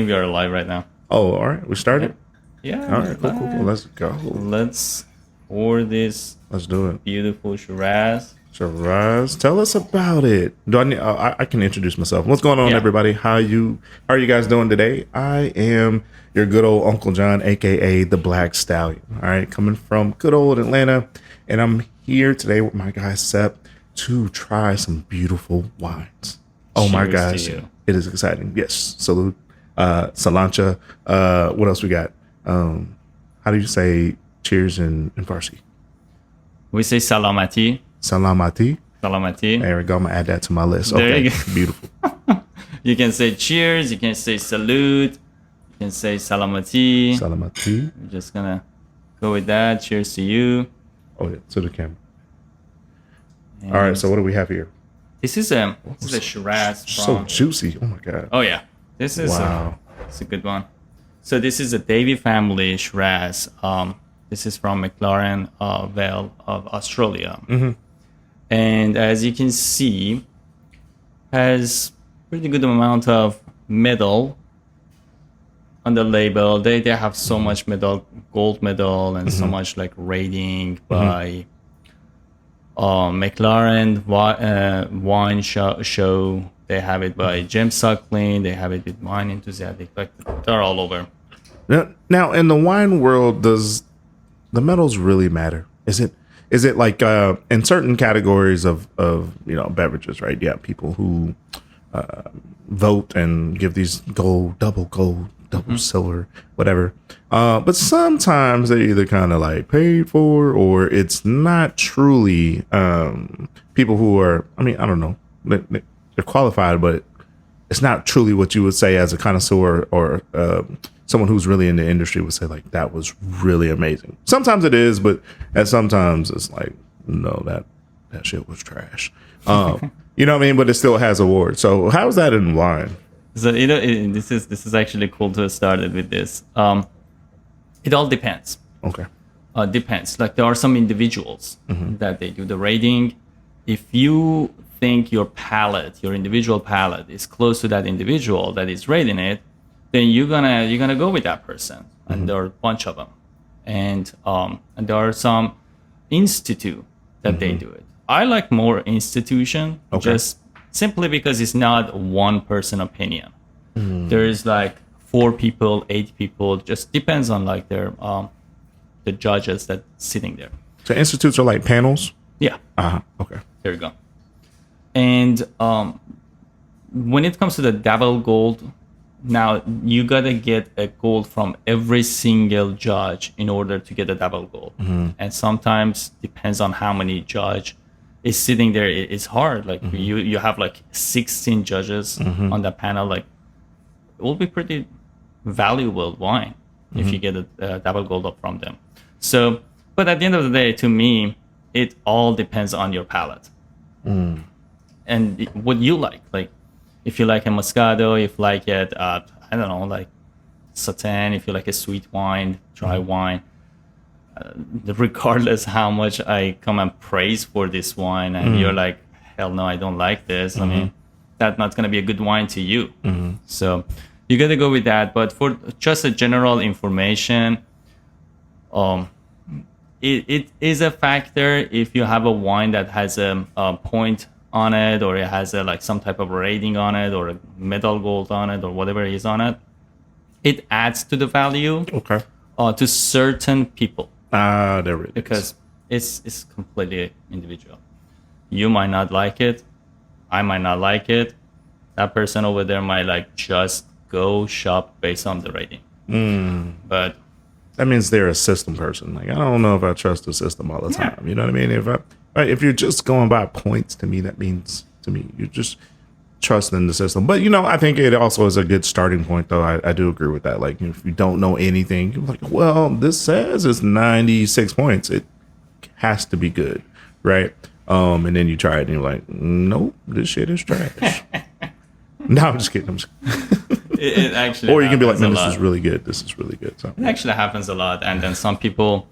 think we are live right now. Oh, all right. We started? Yeah. All right. Cool. Let's go. Let's pour this Let's do it. beautiful Shiraz. Shiraz, tell us about it. Do I need? I can introduce myself. What's going on, Yeah. everybody? How are you guys doing today? I am your good old Uncle John, aka the Black Stallion. All right, coming from good old Atlanta, and I'm here today with my guy Sep to try some beautiful wines. Oh my Cheers gosh, to you. it is exciting. Yes, salute, Salancha. What else we got? How do you say cheers in Farsi? We say salamati. Salamati. Salamati. There we go. I'm gonna add that to my list. There Okay, you go. beautiful. You can say cheers. You can say salute. You can say salamati. Salamati. I'm just gonna go with that. Cheers to you. Oh yeah, to the camera. And All right. So what do we have here? this is a Shiraz So from. juicy. Oh my god. Oh yeah, this is Wow. it's a good one. So this is a Davy family Shiraz. This is from McLaren Vale of Australia, and as you can see, has pretty good amount of metal on the label. They have so much metal, gold medal, and so much like rating by McLaren wine show. They have it by Jim Suckling. They have it with Wine Enthusiastic. Like they're all over. Now, in the wine world, does the metals really matter? Is it like in certain categories of beverages, right? Yeah, people who vote and give these gold, double silver, whatever. But sometimes they either kind of like paid for, or it's not truly people who are. I mean, I don't know. They're qualified, but it's not truly what you would say as a connoisseur or someone who's really in the industry would say, like, that was really amazing. Sometimes it is, but sometimes it's like, no, that shit was trash. You know what I mean? But it still has awards. So how's that in wine? So this is actually cool to have started with this. It all depends. Okay. Depends. Like there are some individuals that they do the rating. If you think your individual palate is close to that individual that is rating it, then you're gonna go with that person. And there are a bunch of them, and there are some institute that they do it. I like more institution, just simply because it's not one person opinion. There is like 4 people, 8 people. Just depends on like their the judges that sitting there. So institutes are like panels? Yeah. Okay. There you go. And when it comes to the double gold, now you gotta get a gold from every single judge in order to get a double gold. And sometimes depends on how many judge is sitting there. It's hard. Like you have like 16 judges on the panel. Like it will be pretty valuable wine if you get a double gold up from them. So, but at the end of the day, to me, it all depends on your palate. And what you like. Like, if you like a Moscato, if you like it, I don't know, like Satin, if you like a sweet wine, dry wine, regardless how much I come and praise for this wine, and you're like, hell no, I don't like this. I mean, that's not going to be a good wine to you. So you got to go with that. But for just a general information, it is a factor if you have a wine that has a point on it, or it has like some type of rating on it, or a metal gold on it, or whatever is on it. It adds to the value to certain people. There it is. Because it's completely individual. You might not like it. I might not like it. That person over there might like just go shop based on the rating. But that means they're a system person. Like, I don't know if I trust the system all the time. You know what I mean? If you're just going by points, to me, that means you're just trusting the system. But I think it also is a good starting point, though. I do agree with that. Like, if you don't know anything, you're like, well, this says it's 96 points. It has to be good, right? And then you try it and you're like, nope, this shit is trash. No, I'm just kidding. it actually Or you can be like, happens no, a this lot. is really good. This is really good. So It actually happens a lot, and then some people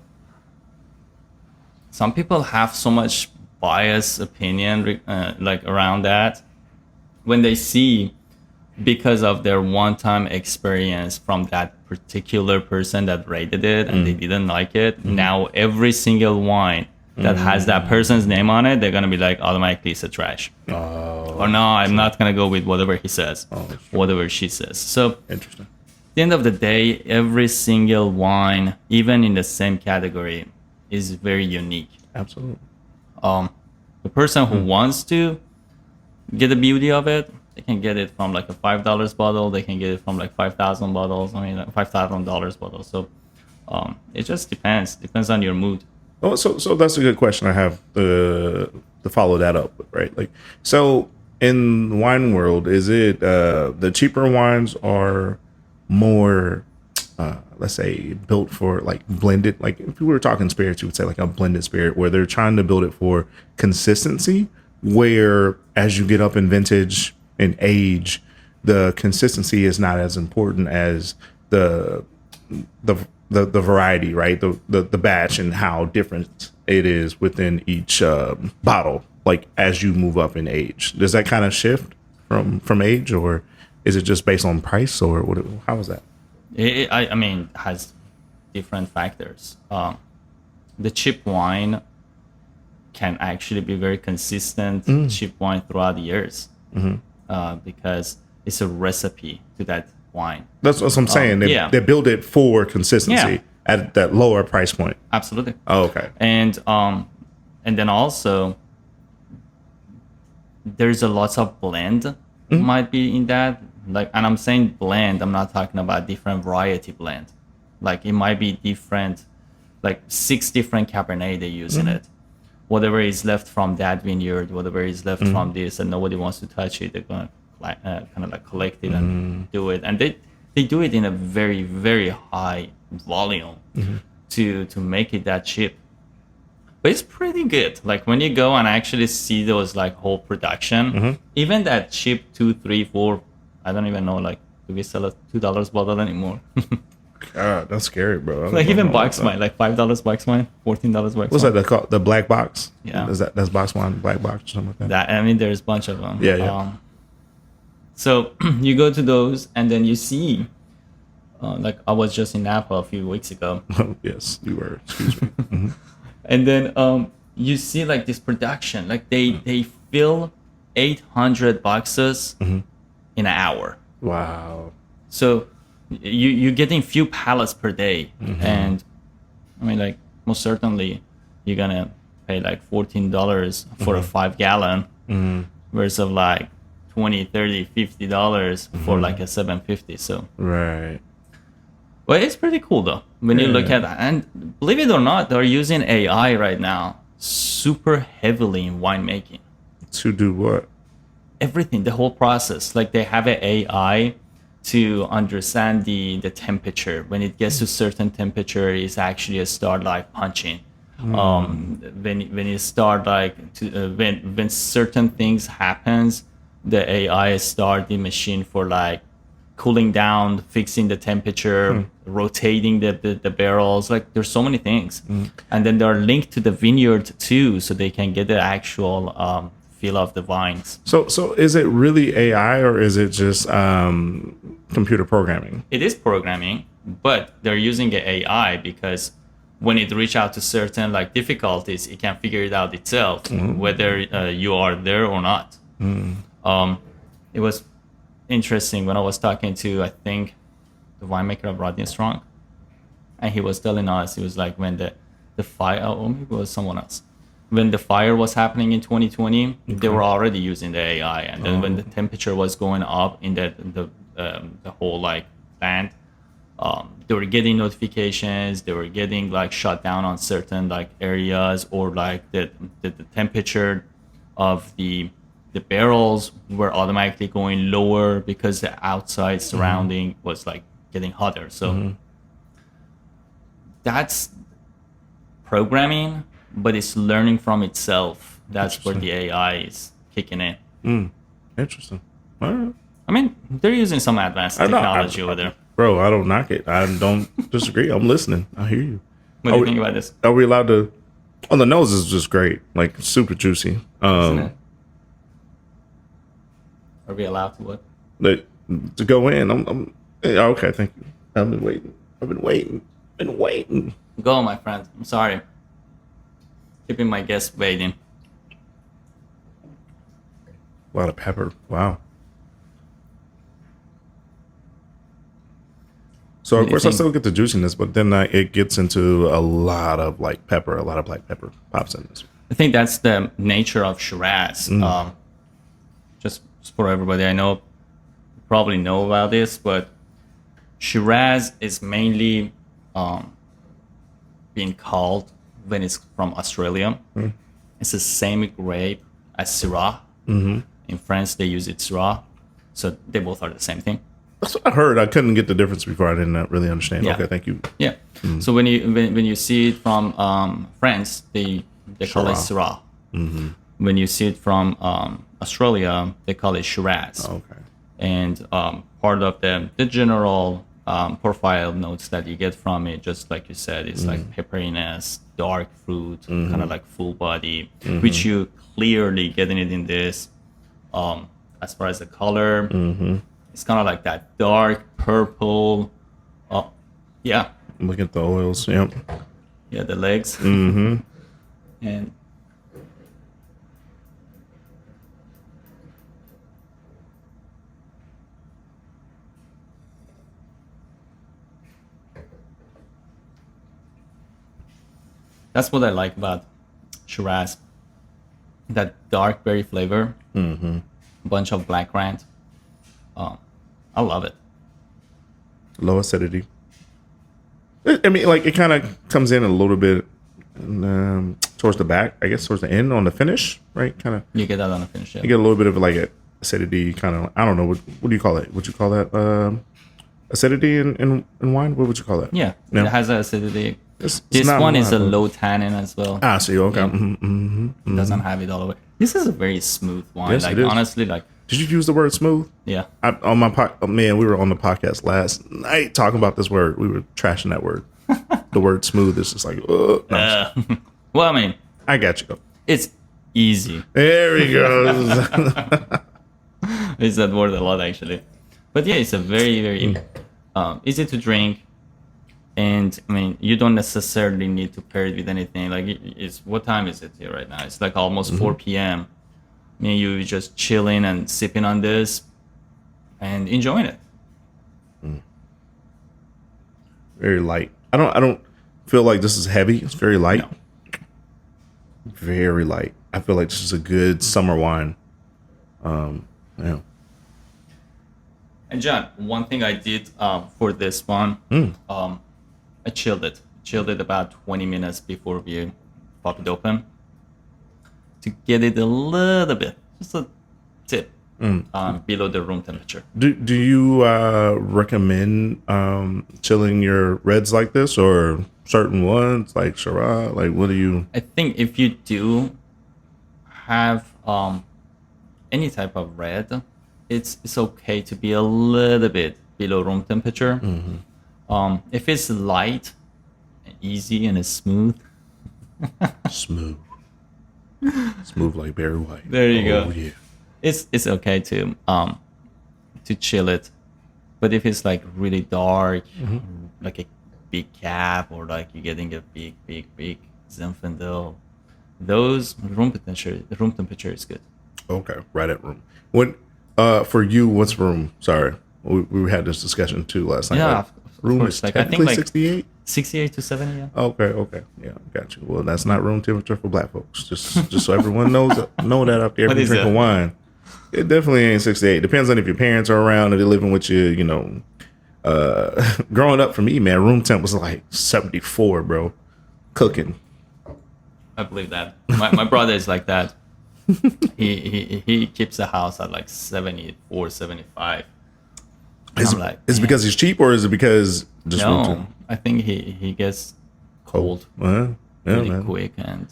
have so much biased opinion like around that. When they see because of their one-time experience from that particular person that rated it and they didn't like it. Now every single wine that has that person's name on it, they're gonna be like automatically it's a trash. Or no, I'm not gonna go with whatever he says, whatever she says. So Interesting. at the end of the day, every single wine, even in the same category, is very unique. Absolutely. The person who wants to get the beauty of it, they can get it from like a $5 bottle. They can get it from like 5,000 bottles. I mean, $5,000 bottle. So it just depends on your mood. Oh, so that's a good question. I have to follow that up with, right? Like, so in the wine world, is it the cheaper wines are more, let's say, built for like blended? Like, if we were talking spirits, you would say like a blended spirit, where they're trying to build it for consistency. Where as you get up in vintage and age, the consistency is not as important as the variety, right? The batch and how different it is within each bottle. Like as you move up in age, does that kind of shift from age, or is it just based on price, or what? How is that? I mean, it has different factors. The cheap wine can actually be very consistent cheap wine throughout the years because it's a recipe to that wine. That's what I'm saying. They build it for consistency at that lower price point. Absolutely. Oh, okay. And then also there's a lot of blend might be in that. Like, and I'm saying blend, I'm not talking about different variety blend. Like it might be different, like 6 different Cabernet they use in it. Whatever is left from that vineyard, whatever is left from this, and nobody wants to touch it, they're gonna kind of like collect it and do it. And they do it in a very, very high volume to make it that cheap. But it's pretty good. Like when you go and actually see those like whole production, even that cheap 2, 3, 4, I don't even know, like, do we sell a $2 bottle anymore? God, that's scary, bro. Like even box wine, like $5 box wine, $14 box wine. What's that called? The black box? Yeah. That's box wine, black box, or something like that? I mean, there's a bunch of them. Yeah. So you go to those and then you see, like I was just in Napa a few weeks ago. Yes, you were. Excuse me. And then you see like this production, like they fill 800 boxes in an hour. Wow. So you're getting few pallets per day. And I mean, like most certainly you're gonna pay like $14 for a 5-gallon versus like $20, $30, $50 for like a 750. So right. Well, it's pretty cool though when you look at that. And believe it or not, they're using AI right now super heavily in winemaking. To do what? Everything, the whole process. Like they have an AI to understand the temperature. When it gets to certain temperature, it's actually start like punching. When you start like when certain things happens, the AI start the machine for like cooling down, fixing the temperature, rotating the barrels. Like there's so many things, and then they're linked to the vineyard too, so they can get the actual feel of the vines. So is it really AI or is it just computer programming? It is programming, but they're using the AI because when it reach out to certain like difficulties, it can figure it out itself whether you are there or not. It was interesting when I was talking to, I think, the winemaker of Rodney Strong, and he was telling us, he was like, when the fire, or maybe it was someone else, when the fire was happening in 2020, they were already using the AI, and then when the temperature was going up in the whole like land, they were getting notifications, they were getting like shut down on certain like areas, or like the temperature of the barrels were automatically going lower because the outside surrounding was like getting hotter. So that's programming, but it's learning from itself. That's where the AI is kicking in. Interesting. All right. I mean, they're using some advanced technology over there. Bro, I don't knock it. I don't disagree. I'm listening. I hear you. What do you think about this? Are we allowed to? On the nose is just great, like super juicy. Isn't it? Are we allowed to what? to go in. Yeah, okay. Thank you. I've been waiting. Been waiting. Go, my friend. I'm sorry. Keeping my guests waiting. A lot of pepper. Wow. So What of do you course I think? still get the juiciness, but then it gets into a lot of like pepper. A lot of black pepper pops in this. I think that's the nature of Shiraz. Just for everybody, I know you probably know about this, but Shiraz is mainly being called when it's from Australia. It's the same grape as Syrah. In France, they use it Syrah, so they both are the same thing. That's what I heard. I couldn't get the difference before. I didn't really understand. Yeah. Okay, thank you. Yeah. So when you see it from France, they call it Syrah. When you see it from Australia, they call it Shiraz. Okay. And part of the general profile notes that you get from it, just like you said, is like pepperiness, dark fruit, kind of like full body, which you clearly getting it in this. As far as the color, it's kind of like that dark purple. Yeah, Look at the oils. Yep. yeah, the legs. And that's what I like about Shiraz. That dark berry flavor, bunch of black currant. I love it. Low acidity. I mean, like it kind of comes in a little bit towards the back, I guess, towards the end on the finish, right? Kind of. You get that on the finish. Yeah. You get a little bit of like a acidity, kind of. I don't know what do you call it? Would you call that acidity in wine? What would you call that? Yeah, No. it has acidity. It's This not one is a but- low tannin as well. Ah, see, okay. It doesn't have it all the way. This is a very smooth wine. Yes, like it is. honestly, like Did you use the word smooth? yeah. On my man, we were on the podcast last night talking about this word. We were trashing that word. The word smooth is just like, no. Well, I mean, I got you. it's easy. There he goes. It's that word a lot actually, but yeah, it's a very very easy to drink, and I mean you don't necessarily need to pair it with anything. Like it's what time is it here right now? It's like almost 4 p.m. I mean you just chilling and sipping on this, and enjoying it. Very light. I don't feel like this is heavy. It's very light. No. Very light. I feel like this is a good summer wine. Yeah. And John, one thing I did for this one, I chilled it. Chilled it about 20 minutes before we pop it open to get it a little bit, just a tip, below the room temperature. Do you recommend chilling your reds like this or certain ones like Shiraz? Like, what do you? I think if you do have any type of red, it's okay to be a little bit below room temperature. If it's light, easy, and it's smooth, Smooth. Smooth like Barry White. There you Oh, go. yeah. it's okay to chill it. But if it's like really dark, like a big cap, or like you're getting a big Zinfandel, those room temperature is good. Okay, right at room. What for you? What's room? Sorry, we had this discussion too last night. Yeah, Like, of room course. is Like, I think, technically like- 68. 68 to 70, yeah. Okay, yeah, got you. Well, that's not room temperature for black folks. Just so everyone know that out there, if What you is drinking that? wine, it definitely ain't 68. Depends on if your parents are around or they're living with you. You know, growing up for me, man, room temp was like 74, bro. Cooking. I believe that. My brother is like that. He keeps the house at like 74, 75. And Is, I'm like, is it because he's cheap or is it because just room no, temp? I think he gets cold Yeah, really man. quick, and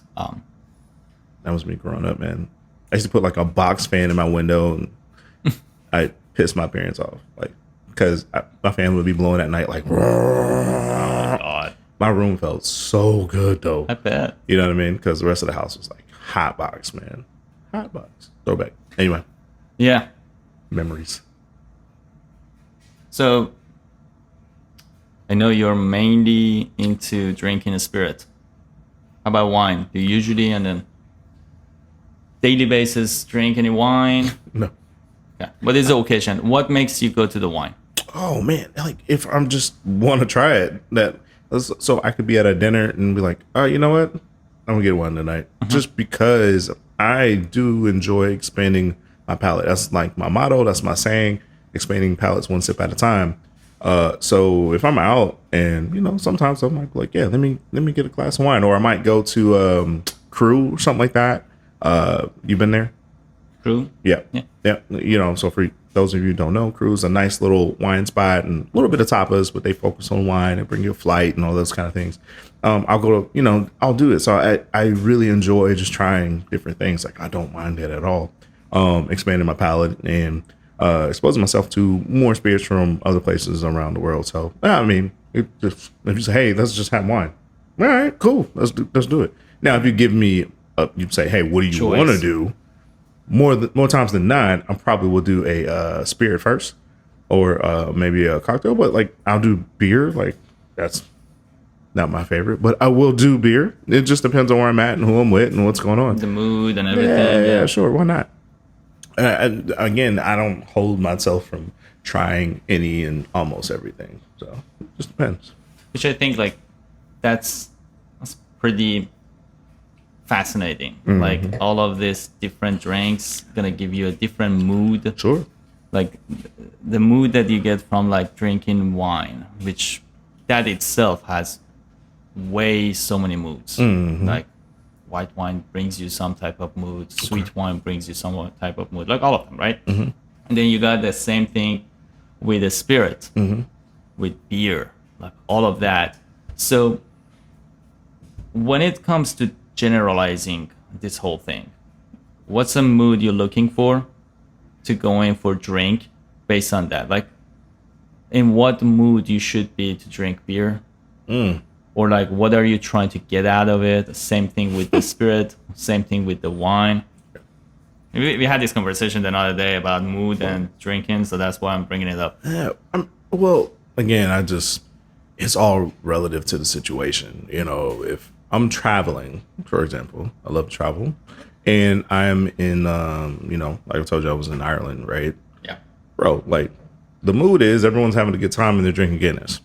That was me growing up, man. I used to put like a box fan in my window, and I pissed my parents off, like because my fan would be blowing at night, like. God, My room felt so good though. I bet. You know what I mean? Because the rest of the house was like hot box, man. Hot box. Throwback. Anyway, Yeah. memories. So I know you're mainly into drinking a spirit. How about wine? Do you usually on a daily basis drink any wine? No. Yeah. What is the occasion? What makes you go to the wine? Oh man, like if I'm just want to try it, that so I could be at a dinner and be like, oh, you know what, I'm gonna get one tonight, just because I do enjoy expanding my palate. That's like my motto. That's my saying: expanding palates one sip at a time. So if I'm out and sometimes I might be like, yeah, let me get a glass of wine, or I might go to Crew or something like that. You've been there? True. Yeah. Yeah. Yeah. So for those of you who don't know, Crew's a nice little wine spot and a little bit of tapas, but they focus on wine and bring you a flight and all those kind of things. I'll go to, I'll do it. So I really enjoy just trying different things. Like I don't mind it at all. Expanding my palate and exposing myself to more spirits from other places around the world. So, I mean, if you say, hey, let's just have wine. All right, cool. Let's do it. Now, if you give me, you say, hey, what do you want to do? More times than not, I probably will do a spirit first, or maybe a cocktail. But like I'll do beer. Like that's not my favorite, but I will do beer. It just depends on where I'm at and who I'm with and what's going on. The mood and everything. Yeah, sure. Why not? Again, I don't hold myself from trying any and almost everything. So it just depends. Which I think like that's pretty fascinating. Like all of these different drinks gonna give you a different mood. Sure. Like the mood that you get from like drinking wine, which that itself has way so many moods. Like white wine brings you some type of mood, sweet wine brings you some type of mood, like all of them, right? And then you got the same thing with the spirit, with beer, like all of that. So when it comes to generalizing this whole thing, what's a mood you're looking for to go in for drink based on that? Like in what mood you should be to drink beer? Or like what are you trying to get out of it? Same thing with the spirit, same thing with the wine. We had this conversation the other day about mood and drinking, so that's why I'm bringing it up. Yeah. Well, again, it's all relative to the situation. If I'm traveling, for example, I love to travel, and I'm in, like I told you, I was in Ireland, right? Yeah. Bro, like the mood is everyone's having a good time and they're drinking Guinness.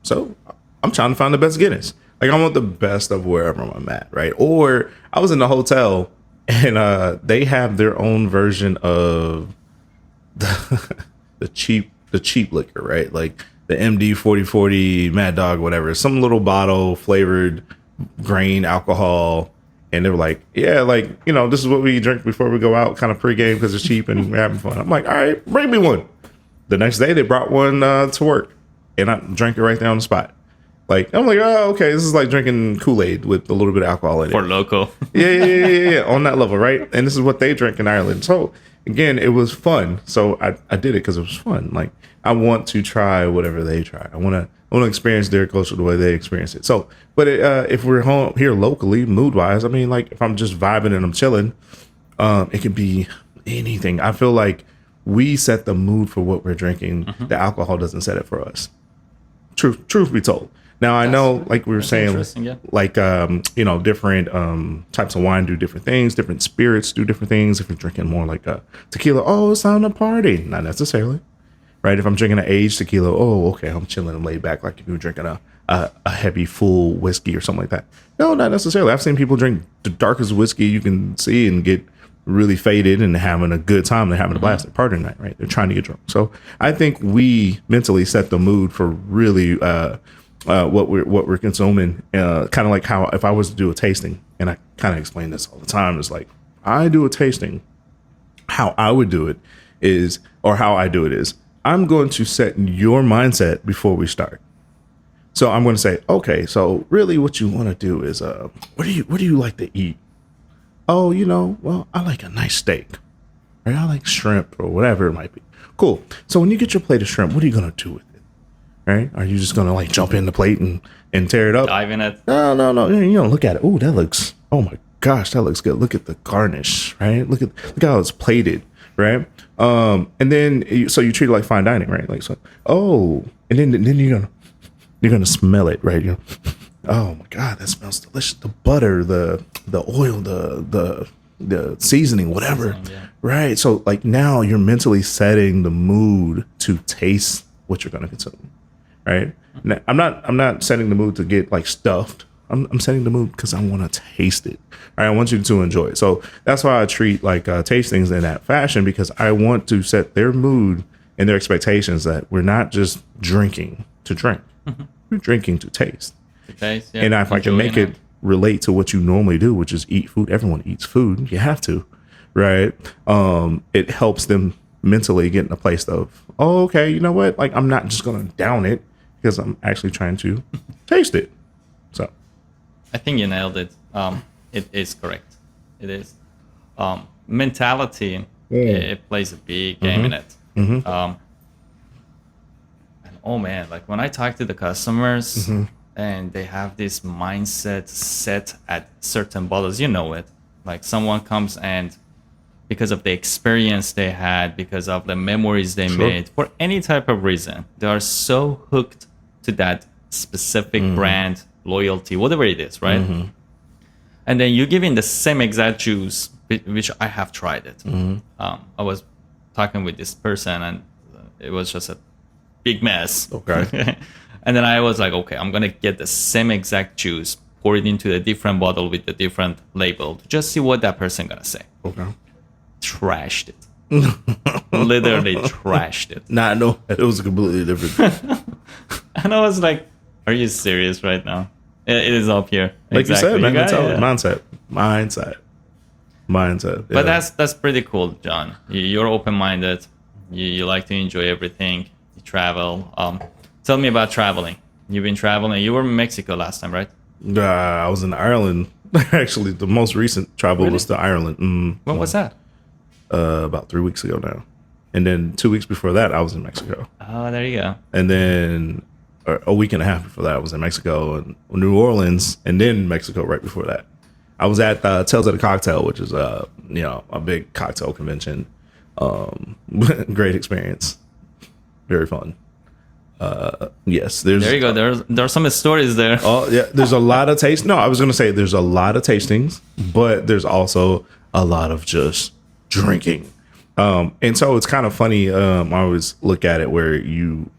So I'm trying to find the best Guinness. Like I want the best of wherever I'm at, right? Or I was in the hotel and they have their own version of the cheap liquor, right? Like the MD 4040 Mad Dog, whatever, some little bottle flavored grain alcohol. And they were like, yeah, like, this is what we drink before we go out, kind of pregame because it's cheap and we're having fun. I'm like, all right, bring me one. The next day they brought one to work and I drank it right there on the spot. Like, I'm like, oh, okay, this is like drinking Kool-Aid with a little bit of alcohol in it. For local. Yeah, on that level, right? And this is what they drink in Ireland. So, again, it was fun. So, I did it because it was fun. Like, I want to try whatever they try. I want to experience their culture the way they experience it. So, but if we're home here locally, mood-wise, I mean, like, if I'm just vibing and I'm chilling, it can be anything. I feel like we set the mood for what we're drinking. The alcohol doesn't set it for us. Truth be told. Now, I know, like we were saying, like, different types of wine do different things. Different spirits do different things. If you're drinking more like a tequila, oh, it's time to party. Not necessarily, right? If I'm drinking an aged tequila, oh, okay, I'm chilling and laid back. Like if you're drinking a heavy, full whiskey or something like that. No, not necessarily. I've seen people drink the darkest whiskey you can see and get really faded and having a good time. They're having a blast. They're partying night, right? They're trying to get drunk. So I think we mentally set the mood for really what we're consuming, kind of like how if I was to do a tasting, and I kind of explain this all the time, is like I do a tasting, how I would do it is, or how I do it is, I'm going to set your mindset before we start. So I'm going to say, okay, so really what you want to do is, what do you like to eat? Oh, well, I like a nice steak, right? I like shrimp or whatever it might be. Cool. So when you get your plate of shrimp, what are you going to do with it? Right? Are you just going to like jump in the plate and tear it up? Dive in it? No. Look at it. Oh my gosh, that looks good. Look at the garnish, right? Look how it's plated, right? And then so you treat it like fine dining, right? Like so, and then you're gonna smell it, right? You know, oh my god, that smells delicious. The butter, the oil, the seasoning, whatever, Yeah. right? So like now you're mentally setting the mood to taste what you're gonna consume, right? Now, I'm not setting the mood to get like stuffed. I'm setting the mood because I want to taste it. Right? I want you to enjoy it. So that's why I treat like tastings in that fashion, because I want to set their mood and their expectations that we're not just drinking to drink. We're drinking to taste. Taste, yeah. And if I can make it relate to what you normally do, which is eat food, everyone eats food. You have to, right? It helps them mentally get in a place of, oh, okay, you know what? Like I'm not just going to down it because I'm actually trying to taste it. So I think you nailed it. It is correct. It is. Mentality, it plays a big game in it. And oh man, like when I talk to the customers and they have this mindset set at certain bottles, you know it. Like someone comes and because of the experience they had, because of the memories they made, for any type of reason, they are so hooked to that specific brand, loyalty, whatever it is, right? And then you give in the same exact juice, which I have tried it. I was talking with this person and it was just a big mess. Okay. And then I was like, okay, I'm going to get the same exact juice, pour it into a different bottle with a different label to just see what that person going to say. Okay. Trashed it. Literally trashed it. Nah, no, it was completely different. And I was like, are you serious right now? It is up here. Like you said, man, Mindset. mindset. Yeah. But that's pretty cool, John. You're open-minded. You like to enjoy everything. You travel. Tell me about traveling. You've been traveling. You were in Mexico last time, right? I was in Ireland. Actually, the most recent travel was to Ireland. When was that? About 3 weeks ago now. And then 2 weeks before that, I was in Mexico. Oh, there you go. And then a week and a half before that, I was in Mexico and New Orleans, and then Mexico right before that. I was at Tales of the Cocktail, which is a big cocktail convention. Great experience, very fun. Yes, there you go. There are some stories there. Oh yeah, there's a lot of taste. No, I was gonna say there's a lot of tastings, but there's also a lot of just drinking. And so it's kind of funny. I always look at it where you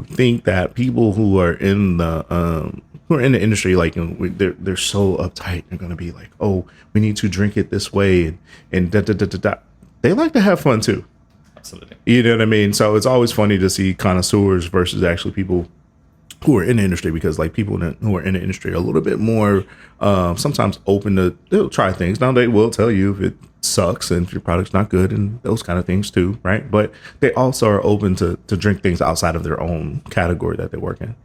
think that people who are in the industry, like they're so uptight. They're gonna be like, oh, we need to drink it this way, and da da da da da. They like to have fun too. Absolutely. You know what I mean? So it's always funny to see connoisseurs versus actually people who are in the industry, because like people who are in the industry are a little bit more sometimes open to, they'll try things. Now they will tell you if it sucks and if your product's not good and those kind of things too, right? But they also are open to drink things outside of their own category that they work in.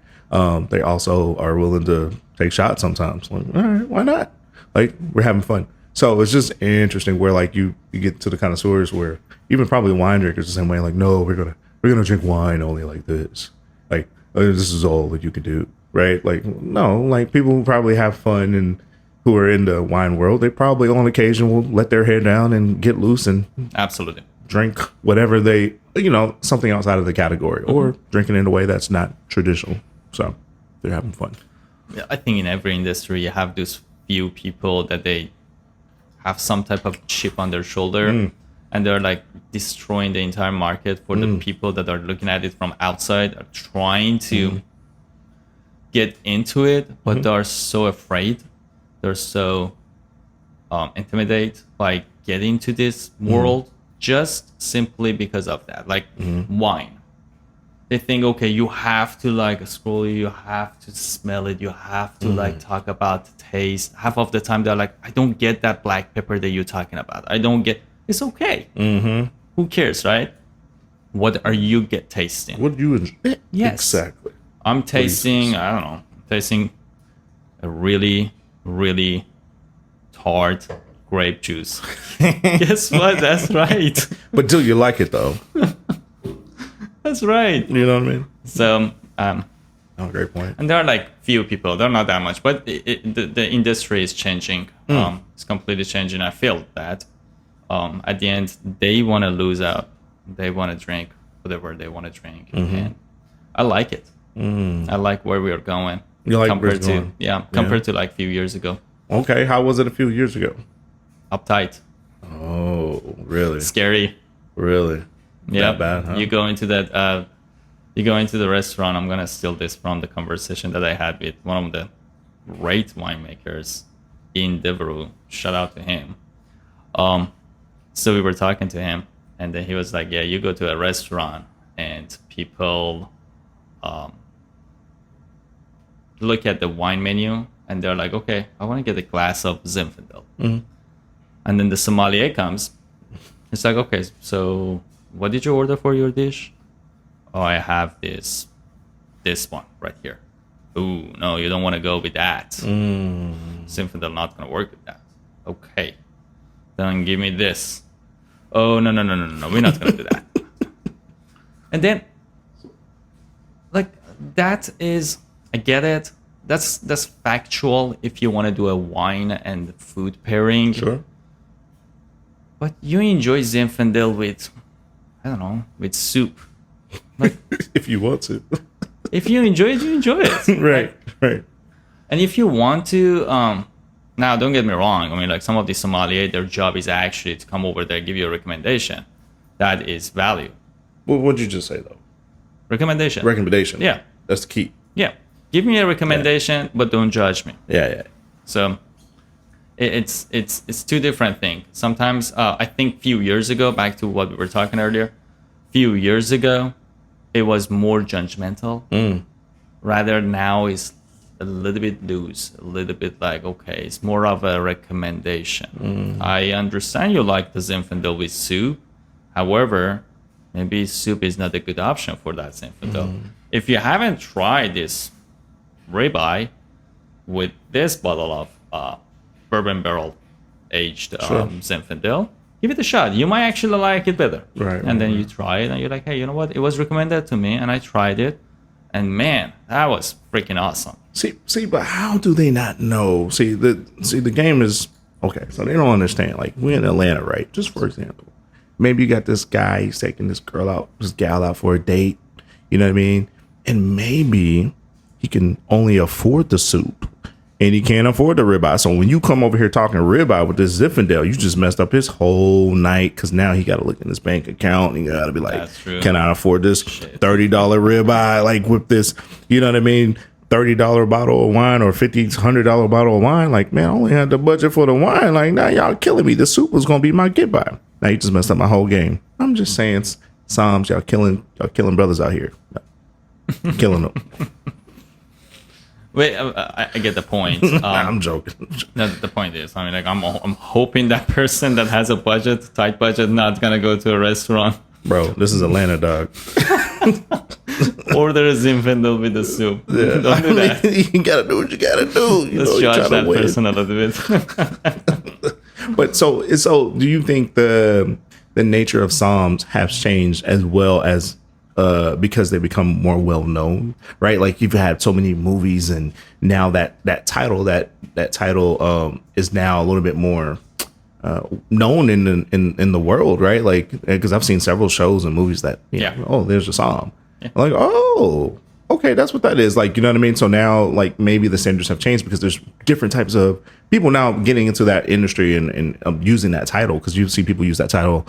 They also are willing to take shots sometimes. Like, all right, why not? Like, we're having fun. So it's just interesting where like you get to the connoisseurs where even probably wine drinkers the same way, like, no, we're gonna drink wine only like this. Like, this is all that you can do, right? Like, no, like people who probably have fun and who are in the wine world, they probably on occasion will let their hair down and get loose and absolutely drink whatever they, something outside of the category, or drinking in a way that's not traditional. So they're having fun. Yeah, I think in every industry you have those few people that they have some type of chip on their shoulder and they're like destroying the entire market for the people that are looking at it from outside, are trying to get into it, but they're so afraid. They're so intimidated by getting to this world just simply because of that. Like wine. They think, okay, you have to like scroll it, you have to smell it, you have to like talk about the taste. Half of the time they're like, I don't get that black pepper that you're talking about. I don't get. It's okay. Who cares, right? What are you tasting? What do you enjoy? Yes, exactly. I'm tasting. I don't know. Tasting a really, really tart grape juice. Guess what? That's right. But do you like it though? That's right. You know what I mean? So, great point. and there are like few people. They're not that much, but the industry is changing. It's completely changing. I feel that. at the end, they want to lose out. They want to drink whatever they want to drink, and I like it. I like where we are going. You like compared where it's to compared to like a few years ago. Okay, how was it a few years ago? Uptight. Oh, really? Scary. Really? Yeah. That bad, huh? You go into that. You go into the restaurant. I'm gonna steal this from the conversation that I had with one of the great winemakers in Devereux. Shout out to him. So we were talking to him, and then he was like, "Yeah, you go to a restaurant, and people look at the wine menu, and they're like, okay, I want to get a glass of Zinfandel." And then the sommelier comes. It's like, okay, so what did you order for your dish? Oh, I have this one right here. Ooh, no, you don't want to go with that. Zinfandel not going to work with that. Okay, then give me this. Oh, no, we're not going to do that. And then, like, that is, I get it. That's factual if you want to do a wine and food pairing. Sure. But you enjoy Zinfandel with, I don't know, with soup. Like, if you want to. if you enjoy it, you enjoy it. Right. And if you want to, now don't get me wrong. I mean, like some of the sommelier, their job is actually to come over there, give you a recommendation. That is value. Well, what'd you just say though? Recommendation. Recommendation. Yeah. That's the key. Yeah. Give me a recommendation, but don't judge me. Yeah. So it's two different things. Sometimes I think few years ago, back to what we were talking earlier, few years ago, it was more judgmental. Rather now it's a little bit loose, a little bit like, okay, it's more of a recommendation. I understand you like the Zinfandel with soup. However, maybe soup is not a good option for that Zinfandel. If you haven't tried this ribeye with this bottle of bourbon barrel aged Zinfandel, give it a shot. You might actually like it better. Right. And then you try it and you're like, hey, you know what? It was recommended to me and I tried it. And man, that was freaking awesome. See, but how do they not know? See, the game is okay. So they don't understand. Like we're in Atlanta, right? Just for example, maybe you got this guy, he's taking this gal out for a date. You know what I mean? And maybe he can only afford the soup, and he can't afford the ribeye. So when you come over here talking ribeye with this Zinfandel, you just messed up his whole night because now he got to look in his bank account and he got to be like, can I afford this $30 ribeye? Like with this, you know what I mean? $30 bottle of wine or $100 bottle of wine. Like, man, I only had the budget for the wine. Like, now y'all killing me. The soup was gonna be my get by. Now you just messed up my whole game. I'm just saying, Psalms, y'all killing brothers out here, killing them. Wait, I get the point. I'm joking. No, the point is, I mean, like, I'm hoping that person that has a tight budget, not gonna go to a restaurant. Bro, this is Atlanta, dog. Order a Zinfandel with the soup. Yeah. Don't do that. You gotta do what you gotta do. Let's judge that person a little bit. But so do you think the nature of Psalms has changed as well as because they become more well known, right? Like you've had so many movies, and now that title is now a little bit more known in the world, right? Like because I've seen several shows and movies that there's a Psalm. Yeah. Like, oh, okay, that's what that is. Like, you know what I mean? So now, like, maybe the standards have changed because there's different types of people now getting into that industry and using that title, because you see people use that title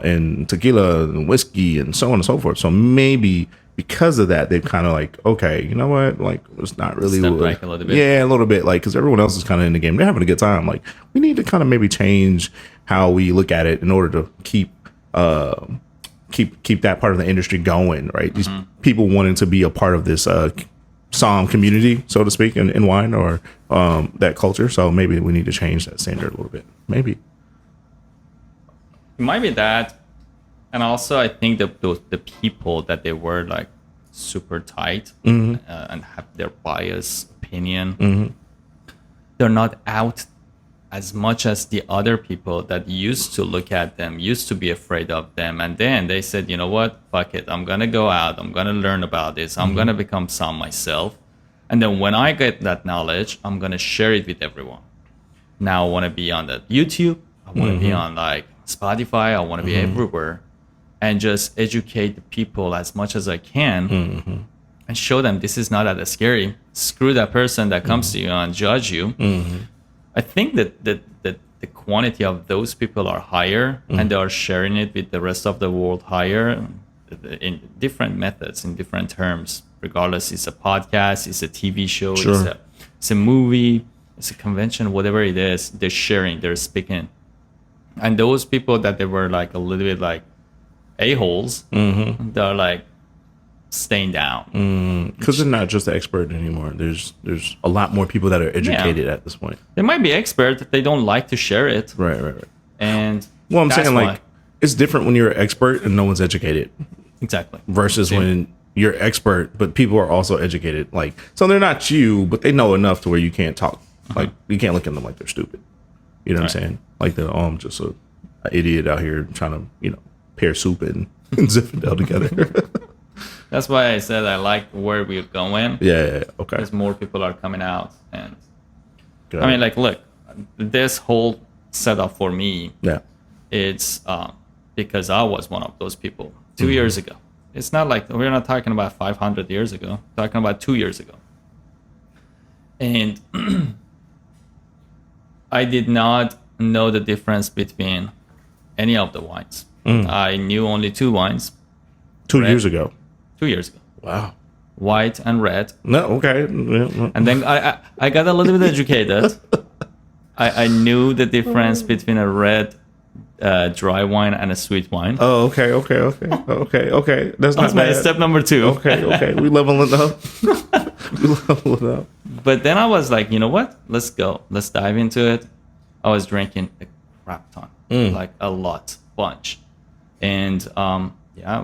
in tequila and whiskey and so on and so forth. So maybe because of that, they've kind of like, okay, you know what? Like, it's not really step back a little bit. Yeah, a little bit. Like, because everyone else is kind of in the game. They're having a good time. Like, we need to kind of maybe change how we look at it in order to keep that part of the industry going, right? These people wanting to be a part of this Psalm community, so to speak, in wine or that culture. So maybe we need to change that standard a little bit. Maybe it might be that, and also I think that the people that they were like super tight and have their biased opinion, they're not out as much as the other people that used to look at them, used to be afraid of them. And then they said, you know what, fuck it. I'm going to go out. I'm going to learn about this. I'm going to become some myself. And then when I get that knowledge, I'm going to share it with everyone. Now I want to be on that YouTube. I want to be on like Spotify. I want to be everywhere, and just educate the people as much as I can, and show them this is not that scary. Screw that person that comes to you and judge you. I think that the quantity of those people are higher, and they are sharing it with the rest of the world higher in different methods, in different terms. Regardless, it's a podcast, it's a TV show, it's a movie, it's a convention, whatever it is. They're sharing, they're speaking, and those people that they were like a little bit like a-holes, they're like staying down because they're not just the expert anymore. There's a lot more people that are educated at this point. They might be expert, they don't like to share it. Right. And well, I'm saying like it's different when you're an expert and no one's educated. Exactly. Versus when you're expert, but people are also educated. Like, so they're not you, but they know enough to where you can't talk. Like, you can't look at them like they're stupid. You know what I'm saying? Like, they're I'm just an idiot out here trying to, pair soup and Zinfandel together. That's why I said I like where we're going. Yeah. Okay. Because more people are coming out. And I mean, like, look, this whole setup for me, it's because I was one of those people 2 years ago. It's not like we're not talking about 500 years ago, we're talking about 2 years ago. And I did not know the difference between any of the wines. I knew only two wines. 2 years ago. 2 years ago. Wow. White and red. No, okay. And then I got a little bit educated. I knew the difference between a red dry wine and a sweet wine. Oh, okay. That's not bad. Step number 2. Okay. We leveling up. But then I was like, you know what? Let's go. Let's dive into it. I was drinking a crap ton, like a lot, bunch. And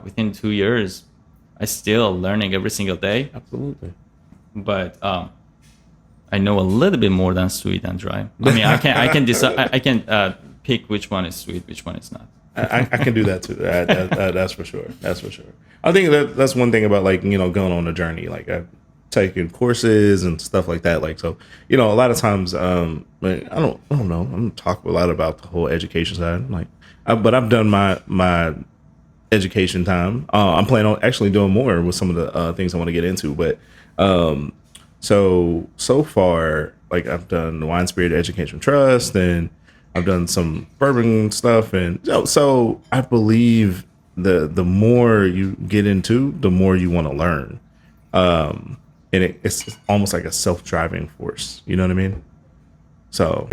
within 2 years, I still learning every single day. Absolutely. But I know a little bit more than sweet and dry. I mean, I can decide. I can pick which one is sweet, which one is not. I can do that too. That's for sure. I think that's one thing about like going on a journey. Like I've taken courses and stuff like that. Like so, a lot of times, I don't know. I'm talking a lot about the whole education side. Like, but I've done my education time. I'm planning on actually doing more with some of the things I want to get into. But so far, like I've done the Wine Spirit Education Trust, and I've done some bourbon stuff, and so I believe the more you get into, the more you want to learn, and it's almost like a self-driving force. You know what I mean? So,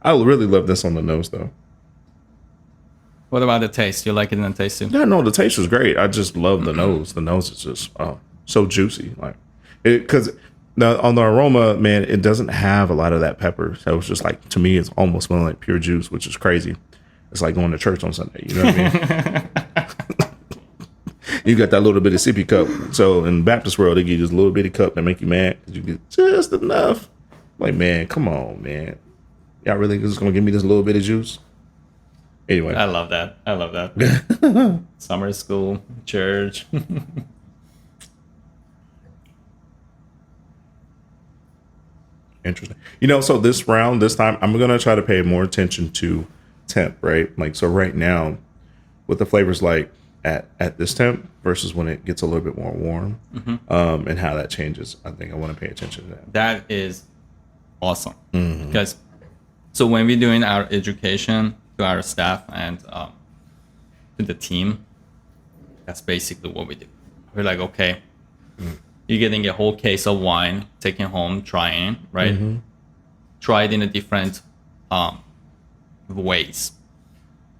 I really love this on the nose, though. What about the taste? You like it in the taste too? Yeah, no, the taste was great. I just love the nose. The nose is just so juicy, like because on the aroma, man, it doesn't have a lot of that pepper. So it's just like, to me, it's almost smelling like pure juice, which is crazy. It's like going to church on Sunday. You know what I mean? You got that little bit of sippy cup. So in the Baptist world, they give you this little bitty cup that make you mad because you get just enough. Like, man, come on, man. Y'all really just gonna give me this little bit of juice? Anyway, I love that. Summer school, church. Interesting. So this time, I'm going to try to pay more attention to temp, right? Like, so right now, with the flavors like at this temp versus when it gets a little bit more warm, and how that changes, I think I want to pay attention to that. That is awesome. Because, so when we're doing our education to our staff and to the team, that's basically what we do. We're like, okay, you're getting a whole case of wine, taking home, trying, right? Try it in a different ways.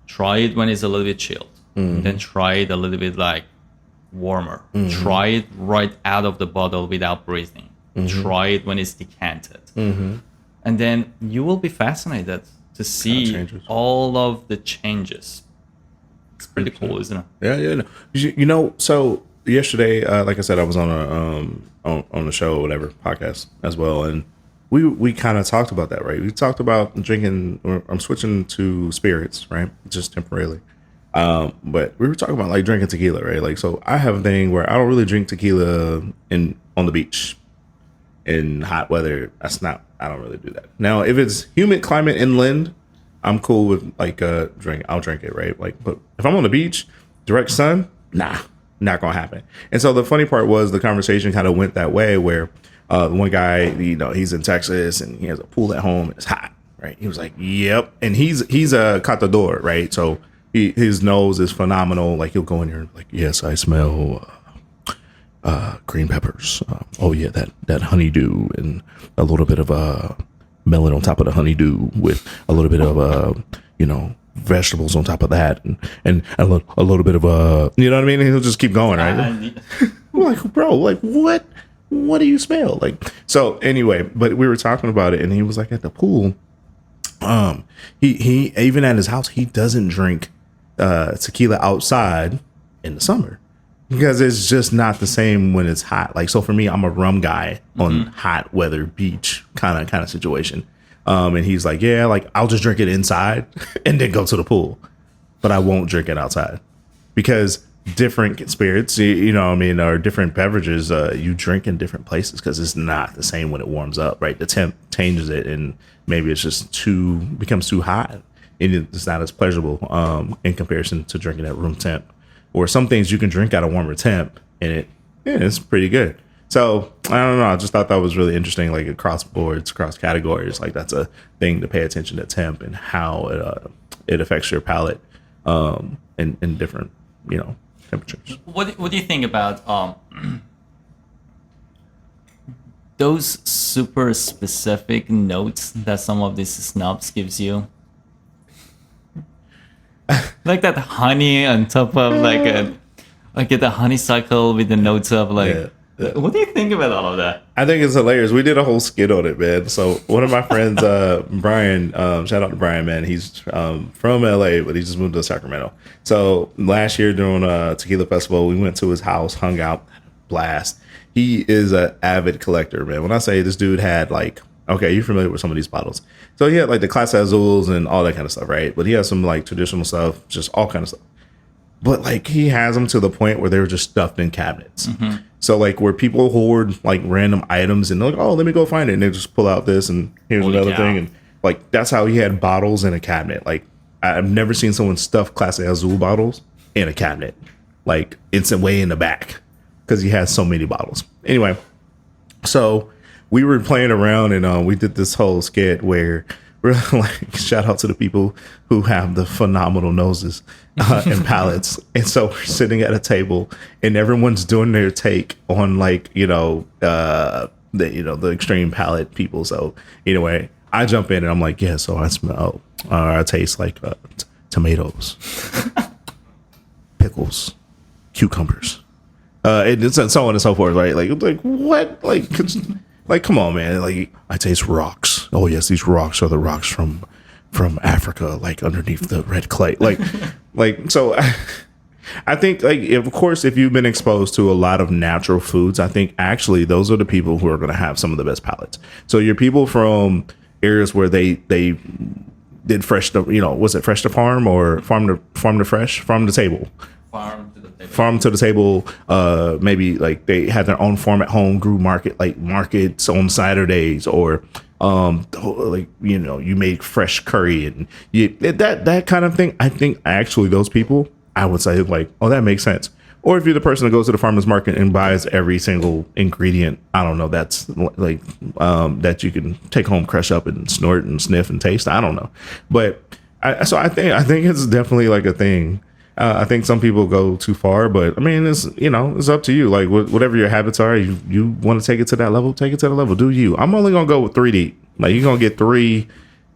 Try it when it's a little bit chilled. Then try it a little bit like warmer. Try it right out of the bottle without breathing. Try it when it's decanted. And then you will be fascinated to see all of the changes. It's pretty cool, isn't it? Yeah. So yesterday, like I said, I was on a show or whatever podcast as well, and we kind of talked about that, right? We talked about drinking. I'm switching to spirits, right? Just temporarily, but we were talking about like drinking tequila, right? Like, so I have a thing where I don't really drink tequila on the beach in hot weather. That's not I don't really do that. Now, if it's humid climate inland, I'm cool with like drink. I'll drink it, right? Like, but if I'm on the beach, direct sun, nah, not gonna happen. And so the funny part was the conversation kind of went that way where one guy, he's in Texas and he has a pool at home. It's hot, right? He was like, "Yep," and he's a catador, right? So his nose is phenomenal. Like he'll go in here and like, "Yes, I smell green peppers. Oh yeah, that honeydew and a little bit of melon on top of the honeydew with a little bit of vegetables on top of that and a little bit of you know what I mean?" And he'll just keep going, right? I'm like, bro, like what do you smell like? So anyway, but we were talking about it, and he was like at the pool. He even at his house, he doesn't drink tequila outside in the summer because it's just not the same when it's hot. Like, so for me, I'm a rum guy on hot weather beach kind of situation. And he's like, yeah, like I'll just drink it inside and then go to the pool, but I won't drink it outside because different spirits, you know what I mean, or different beverages, you drink in different places because it's not the same when it warms up, right? The temp changes it, and maybe it's just becomes too hot, and it's not as pleasurable in comparison to drinking at room temp. Or some things you can drink at a warmer temp, and it's pretty good. So I don't know. I just thought that was really interesting, like across boards, across categories. Like that's a thing to pay attention to temp and how it affects your palate in different temperatures. What do you think about those super specific notes that some of these snubs gives you? Like that honey on top of like the honeysuckle with the notes of like. Yeah. What do you think about all of that? I think it's hilarious. We did a whole skit on it, man. So one of my friends, Brian, shout out to Brian, man. He's from LA, but he just moved to Sacramento. So last year during a tequila festival, we went to his house, hung out, blast. He is an avid collector, man. When I say this dude had like, okay, you're familiar with some of these bottles. So he had like the Clase Azules and all that kind of stuff, right? But he has some like traditional stuff, just all kind of stuff. But like he has them to the point where they were just stuffed in cabinets. Mm-hmm. So like where people hoard like random items and they're like, oh, let me go find it. And they just pull out this and here's another thing. And like, that's how he had bottles in a cabinet. Like I've never seen someone stuff Clase Azul bottles in a cabinet. Like it's way in the back because he has so many bottles. Anyway, so we were playing around and we did this whole skit where we're like, shout out to the people who have the phenomenal noses and palates. And so we're sitting at a table and everyone's doing their take on like, the extreme palate people. So anyway, I jump in and I'm like, yeah, so I smell, I taste like tomatoes, pickles, cucumbers, and so on and so forth, right? Like what? Like, come on, man. Like, I taste rocks. Oh, yes, these rocks are the rocks from Africa, like underneath the red clay. So I think, like, of course, if you've been exposed to a lot of natural foods, I think actually those are the people who are going to have some of the best palates. So your people from areas where they did fresh to, was it fresh to farm or farm to fresh, farm to table? Farm to the table. Maybe like they had their own farm at home, grew markets on Saturdays, or you made fresh curry and that kind of thing. I think actually those people, I would say like, oh, that makes sense. Or if you're the person that goes to the farmer's market and buys every single ingredient, I don't know, that's like that you can take home, crush up and snort and sniff and taste. I don't know, but I think it's definitely like a thing. I think some people go too far, but I mean, it's up to you. Like whatever your habits are, you want to take it to that level, take it to the level. Do you? I'm only gonna go with 3 deep. Like you're gonna get three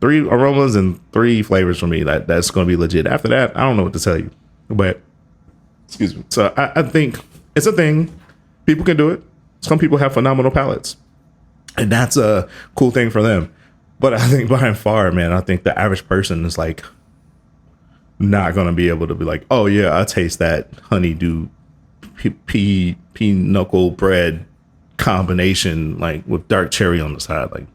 aromas and 3 flavors from me. That's gonna be legit. After that, I don't know what to tell you. But excuse me. So I think it's a thing. People can do it. Some people have phenomenal palates, and that's a cool thing for them. But I think by far, man, I think the average person is like not gonna be able to be like, oh yeah, I taste that honeydew pinochle bread combination like with dark cherry on the side. Like,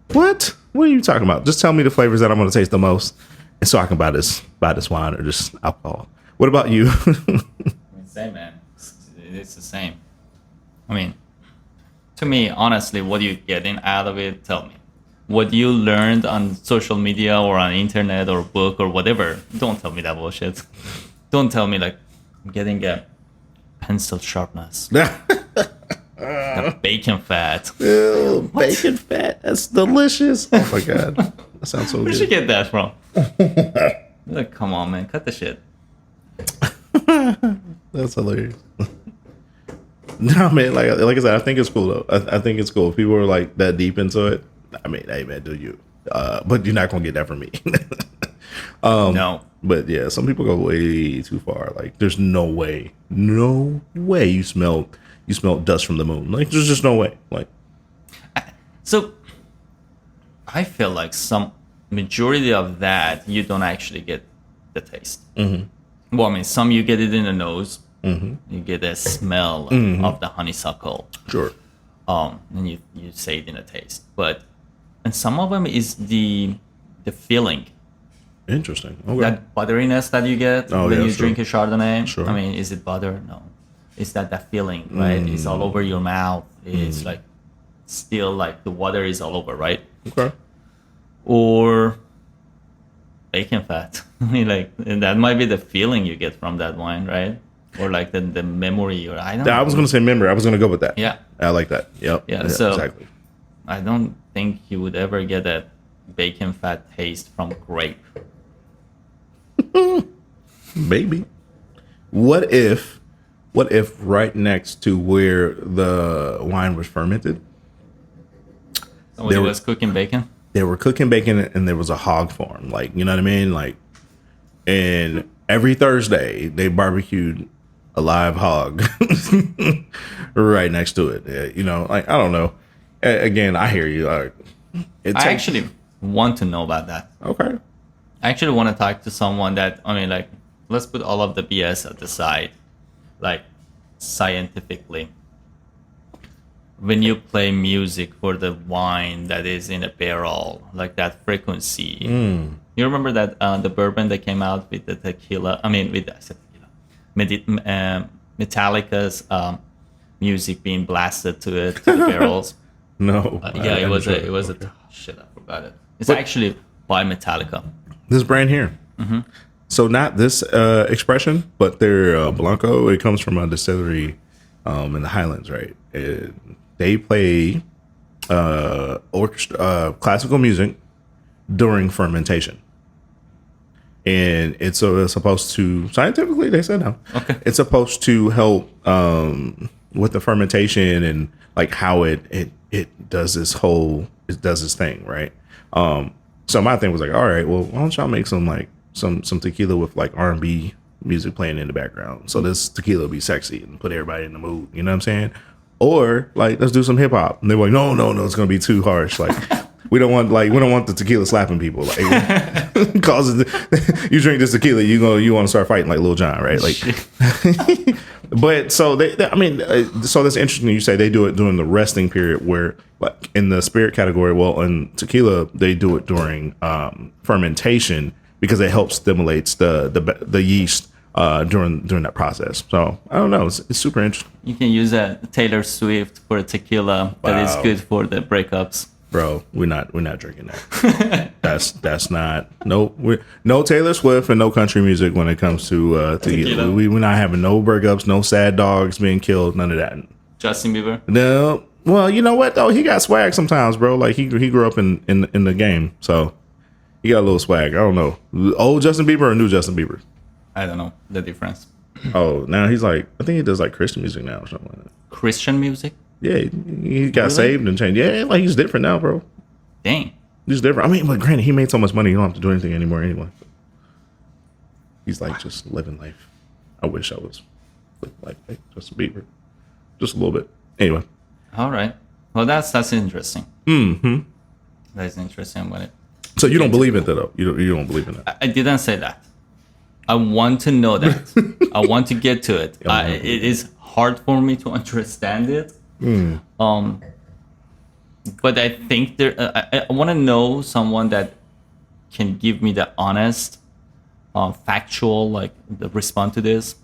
what are you talking about? Just tell me the flavors that I'm gonna taste the most, and so I can buy this wine or this alcohol. What about you? Same, man. It's the same. I mean, To me, honestly, what you getting out of it? Tell me. What you learned on social media or on internet or book or whatever. Don't tell me that bullshit. Don't tell me like I'm getting a pencil sharpness, the bacon fat. Ew, bacon fat. That's delicious. Oh my god, that sounds so Where did you good. get that from? Like, come on, man, cut the shit. That's hilarious. No, man, like I said, I think it's cool though. I think it's cool. If people are like that deep into it, I mean, hey man, do you? But you're not gonna get that from me. No. But yeah, some people go way too far. Like, there's no way you smell dust from the moon. Like, there's just no way. Like, So I feel like some majority of that you don't actually get the taste. Well, I mean, some you get it in the nose. You get a smell of the honeysuckle. sure. And you say it in a taste. But and some of them is the feeling. Interesting. Okay. That butteriness that you get Oh, when yeah, you sure. drink a Chardonnay. Sure. I mean, is it butter? No. It's that feeling, right? It's all over your mouth. It's like still like the water is all over, right? Okay. Or bacon fat. I mean, like, and that might be the feeling you get from that wine, right? Or like the memory, or I don't know. I was gonna say memory. I was gonna go with that. Yeah. I like that. Yep. Yeah, so- exactly. I don't think you would ever get a bacon fat taste from grape. Maybe. What if right next to where the wine was fermented, Somebody There were- was cooking bacon. they were cooking bacon and there was a hog farm? Like, you know what I mean? Like, and every Thursday they barbecued a live hog right next to it. Yeah, you know, like, I don't know. Again, I hear you. Like, I actually want to know about that. okay. I actually want to talk to someone that, I mean, like, let's put all of the BS at the side, like, scientifically. When you play music for the wine that is in a barrel, like that frequency, you remember that the bourbon that came out with the tequila? I mean, with I said tequila, Metallica's music being blasted to it to the barrels. No. Yeah, I it was understand. a, it was a shit. I forgot it. It's actually by Metallica. This brand here. So not this expression, but their Blanco. It comes from a distillery in the Highlands, right? And they play classical music during fermentation, and it's supposed to, scientifically, they said no. Okay. It's supposed to help with the fermentation and like how it does this thing, right? So my thing was like, all right, well, why don't y'all make some tequila with like R&B music playing in the background, so this tequila will be sexy and put everybody in the mood. You know what I'm saying? Or like, let's do some hip hop. And they were like, no, it's gonna be too harsh. Like, we don't want the tequila slapping people. Like, causes you drink this tequila, you want to start fighting like Lil Jon, right? Like, but so so that's interesting. You say they do it during the resting period, where like in the spirit category, well, in tequila they do it during fermentation because it helps stimulates the yeast during that process. So I don't know. It's super interesting, You can use a Taylor Swift for a tequila that is Wow. good for the breakups. bro. We're not drinking that. that's not no Taylor Swift and no country music when it comes to tequila. We're not having no breakups, no sad dogs being killed, none of that. Justin Bieber. No. Well, you know what though? He got swag sometimes, bro. Like he grew up in the game, so he got a little swag. I don't know, old Justin Bieber or new Justin Bieber. I don't know the difference. Oh, now he's like, I think he does like Christian music now or something like that. Christian music? Yeah, he got Really? saved and changed. Yeah, like he's different now, bro. Dang. He's different. I mean, but granted, he made so much money, you don't have to do anything anymore anyway. He's like just living life. I wish I was like Justin Bieber, just a little bit. Anyway, All right. Well, that's interesting. mm-hmm. That's interesting. When So you don't believe in that though? You don't believe in that? I didn't say that. I want to know that. I want to get to it. It is hard for me to understand it. But I think I want to know someone that can give me the honest, factual, like the response to this,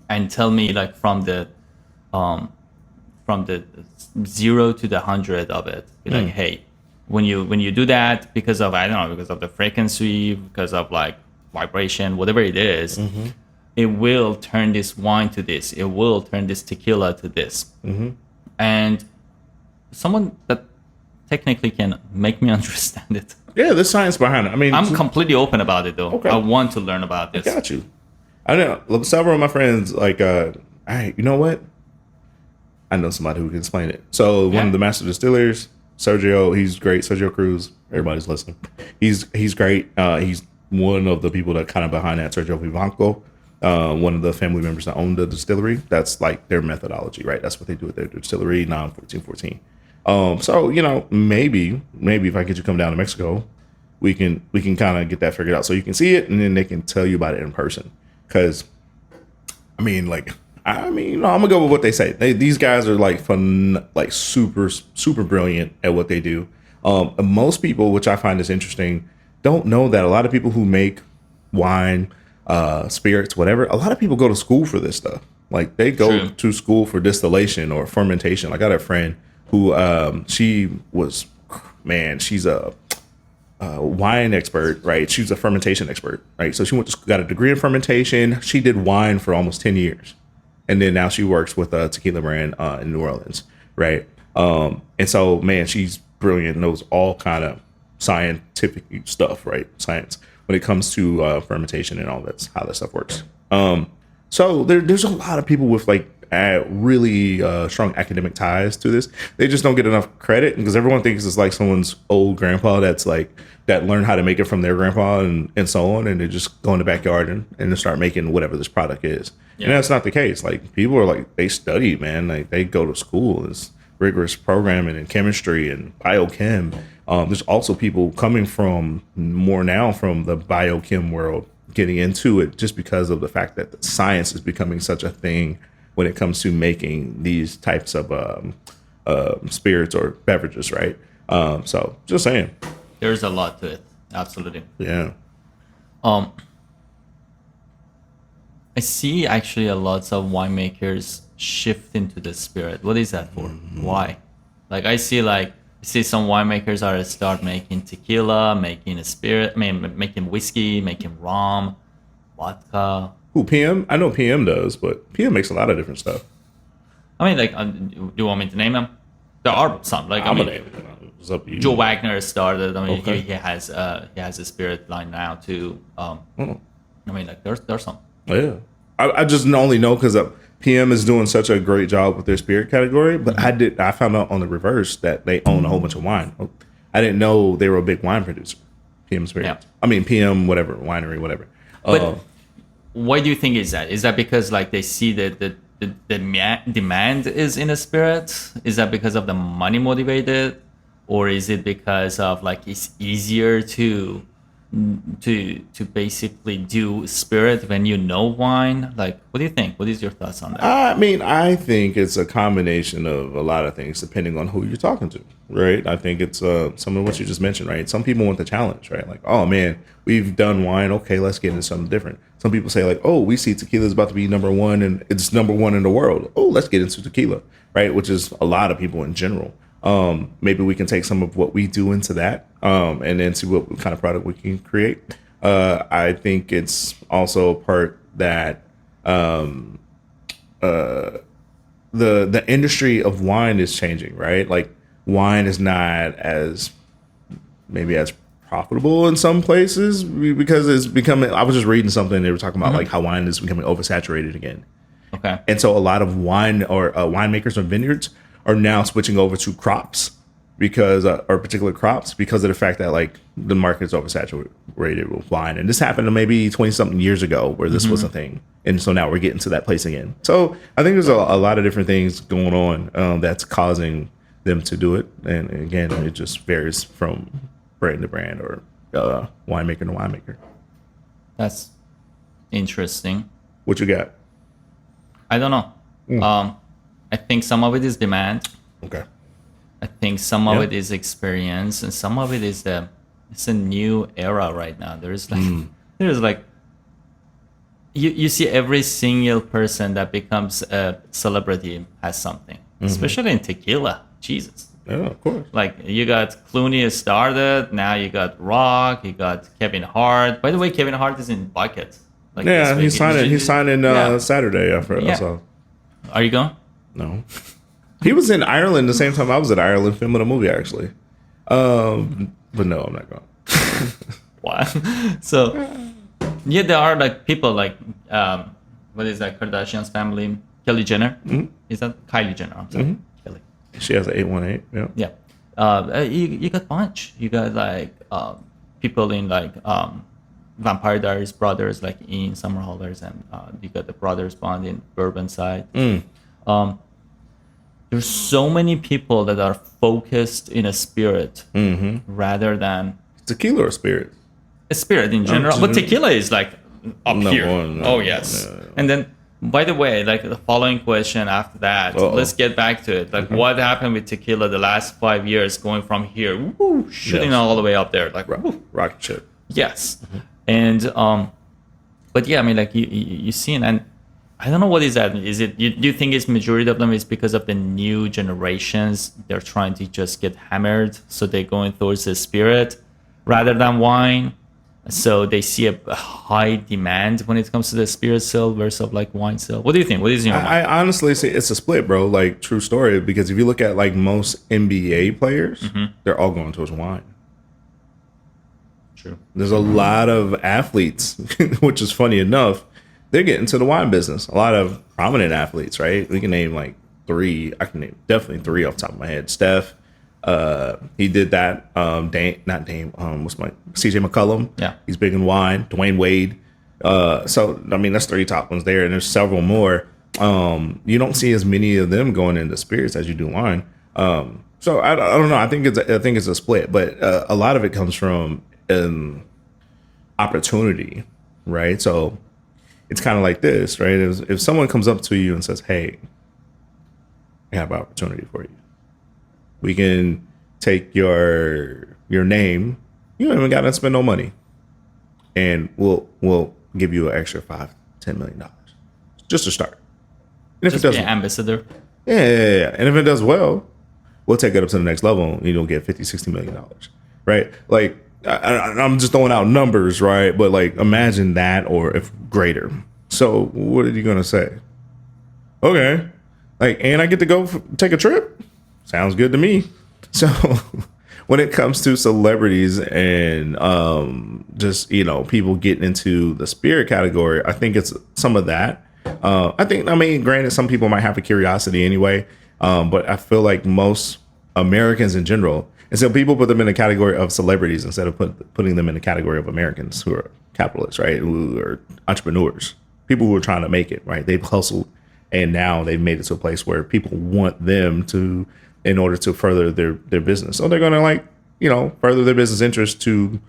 and tell me like from from the 0 to the 100 of it. Be like, hey, when you do that, because of, I don't know, because of the frequency, because of like vibration, whatever it is, it will turn this wine to this. It will turn this tequila to this. And someone that technically can make me understand it. Yeah, there's science behind it. I mean, I'm completely open about it though. Okay. I want to learn about this. Got you. I know several of my friends like, hey, you know what? I know somebody who can explain it. So one of the master distillers, Sergio, he's great. Sergio Cruz, everybody's listening. He's great. He's one of the people that kind of behind that. Sergio Vivanco, one of the family members that own the distillery. That's like their methodology, right? That's what they do with their distillery, 1414. So maybe if I get you to come down to Mexico, we can kind of get that figured out so you can see it, and then they can tell you about it in person. Because I'm gonna go with what they say. These guys are like fun, like super brilliant at what they do. Most people, which I find is interesting, don't know that a lot of people who make wine, spirits, whatever, a lot of people go to school for this stuff. Like they go to school for distillation or fermentation. Like I got a friend who she's a wine expert, right? She's a fermentation expert, right? So she got a degree in fermentation. She did wine for almost 10 years. And then now she works with a tequila brand in New Orleans, right? And so, man, she's brilliant, knows all kind of scientific stuff, right? Science when it comes to fermentation and all that, how that stuff works. So there's a lot of people with like really strong academic ties to this. They just don't get enough credit because everyone thinks it's like someone's old grandpa that learned how to make it from their grandpa and so on, and they just go in the backyard and they start making whatever this product is. Yeah. And that's not the case. Like people are like, they study, man. Like they go to school. It's rigorous programming and chemistry and biochem. There's also people coming from the biochem world getting into it just because of the fact that the science is becoming such a thing when it comes to making these types of spirits or beverages, right? So just saying. There's a lot to it. Absolutely. Yeah. I see actually a lot of winemakers shift into the spirit. What is that for? Why? Like I see some winemakers are start making tequila, making a spirit, making whiskey, making rum, vodka. Who, PM? I know PM does, but PM makes a lot of different stuff. I mean, like, do you want me to name them? There are some. Like, I'm gonna name it. What's up, Joe Wagner started. I mean, he has a spirit line now too. I mean, like, there's some. Yeah, I just only know because PM is doing such a great job with their spirit category. But I found out on the reverse that they own a whole bunch of wine. I didn't know they were a big wine producer. PM Spirits. Yeah. I mean, PM whatever winery whatever. But why do you think is that? Is that because like they see that the demand is in a spirit? Is that because of the money motivated, or is it because of like it's easier to basically do spirit when you know wine? Like, what do you think? What is your thoughts on that? I mean, I think it's a combination of a lot of things depending on who you're talking to, right? I think it's some of what you just mentioned, right? Some people want the challenge, right? Like, oh man, we've done wine. Okay, let's get into something different. Some people say like, oh, we see tequila is about to be number one and it's number one in the world. Oh, let's get into tequila, right? Which is a lot of people in general. Maybe we can take some of what we do into that and then see what kind of product we can create. I think it's also a part that the industry of wine is changing, right? Like wine is not as profitable in some places because it's becoming. I was just reading something, they were talking about like how wine is becoming oversaturated again. Okay. And so a lot of wine or winemakers or vineyards are now switching over to crops because or particular crops because of the fact that like the market is oversaturated with wine. And this happened maybe 20 something years ago where this was a thing. And so now we're getting to that place again. So I think there's a lot of different things going on that's causing them to do it. And again, it just varies from brand to brand or winemaker to winemaker. That's interesting. What you got? I don't know. I think some of it is demand. Okay. I think some of it is experience, and some of it is it's a new era right now. There's like you see every single person that becomes a celebrity has something. especially in tequila. Jesus. Yeah, of course. Like you got Clooney started, now you got Rock, you got Kevin Hart. By the way, Kevin Hart is in bucket. Like Yeah, this week. he's signing Yeah. Saturday. I Yeah. saw. Are you going? No, he was in Ireland the same time I was in Ireland filming a movie actually. But no, I'm not going. Wow. So yeah, there are like people like what is that Kardashian's family? Kelly Jenner. Is that Kylie Jenner? I'm sorry. Kelly. She has an 818. Yeah. Yeah. You got bunch. You got like people in like Vampire Diaries brothers like Ian Somerhalder's, and you got the brothers Bond in Bourbon side. There's so many people that are focused in a spirit rather than Tequila or spirit? a spirit in general. But tequila is like up Number here. one, Oh yes. yeah. And then by the way, like the following question after that, let's get back to it. Like what happened with tequila the last 5 years going from here, shooting Yes. all the way up there. Like Rocket ship. yes. And but yeah, I mean like you see it, and I don't know what is that. Is it do you think it's majority of them is because of the new generations? They're trying to just get hammered, so they're going towards the spirit rather than wine. So they see a high demand when it comes to the spirit sale versus like wine sale. What do you think? What is in your mind? I honestly say it's a split, bro. Like true story. Because if you look at like most NBA players, they're all going towards wine. True. There's a lot of athletes, which is funny enough, they're getting to the wine business. A lot of prominent athletes, right? We can name like three. I can name definitely three off the top of my head. Steph, he did that. Not Dame. What's my CJ McCollum? Yeah. He's big in wine. Dwayne Wade. So I mean, that's three top ones there, and there's several more. You don't see as many of them going into spirits as you do wine. So I don't know. I think it's a split, but a lot of it comes from opportunity, right? So it's kind of like this, right? If someone comes up to you and says, "Hey, I have an opportunity for you. We can take your name. You don't even got to spend no money, and we'll give you an extra $5-10 million just to start. And if Just it be does, an ambassador. yeah. And if it does well, we'll take it up to the next level, and you'll get $50-60 million, right? Like I'm just throwing out numbers, right? But like imagine that, or if greater. So what are you gonna say? Okay, like, and I get to go take a trip. Sounds good to me. So when it comes to celebrities and just people getting into the spirit category, I think it's some of that. I mean, granted, some people might have a curiosity anyway, but I feel like most Americans in general, and so people put them in a category of celebrities instead of putting them in a category of Americans who are capitalists, right? Who are entrepreneurs, people who are trying to make it, right? They've hustled, and now they've made it to a place where people want them to, in order to further their business. So they're going to further their business interest to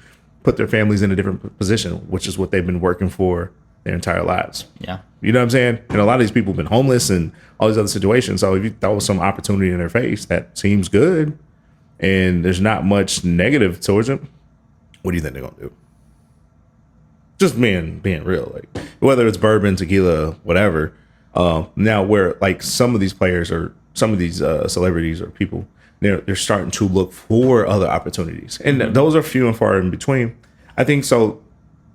put their families in a different position, which is what they've been working for their entire lives. Yeah. You know what I'm saying? And a lot of these people have been homeless and all these other situations. So if you throw some opportunity in their face that seems good and there's not much negative towards them, what do you think they're going to do? Just being real, like whether it's bourbon, tequila, whatever. Now where like some of these players or some of these celebrities or people, they're starting to look for other opportunities. And those are few and far in between. I think so.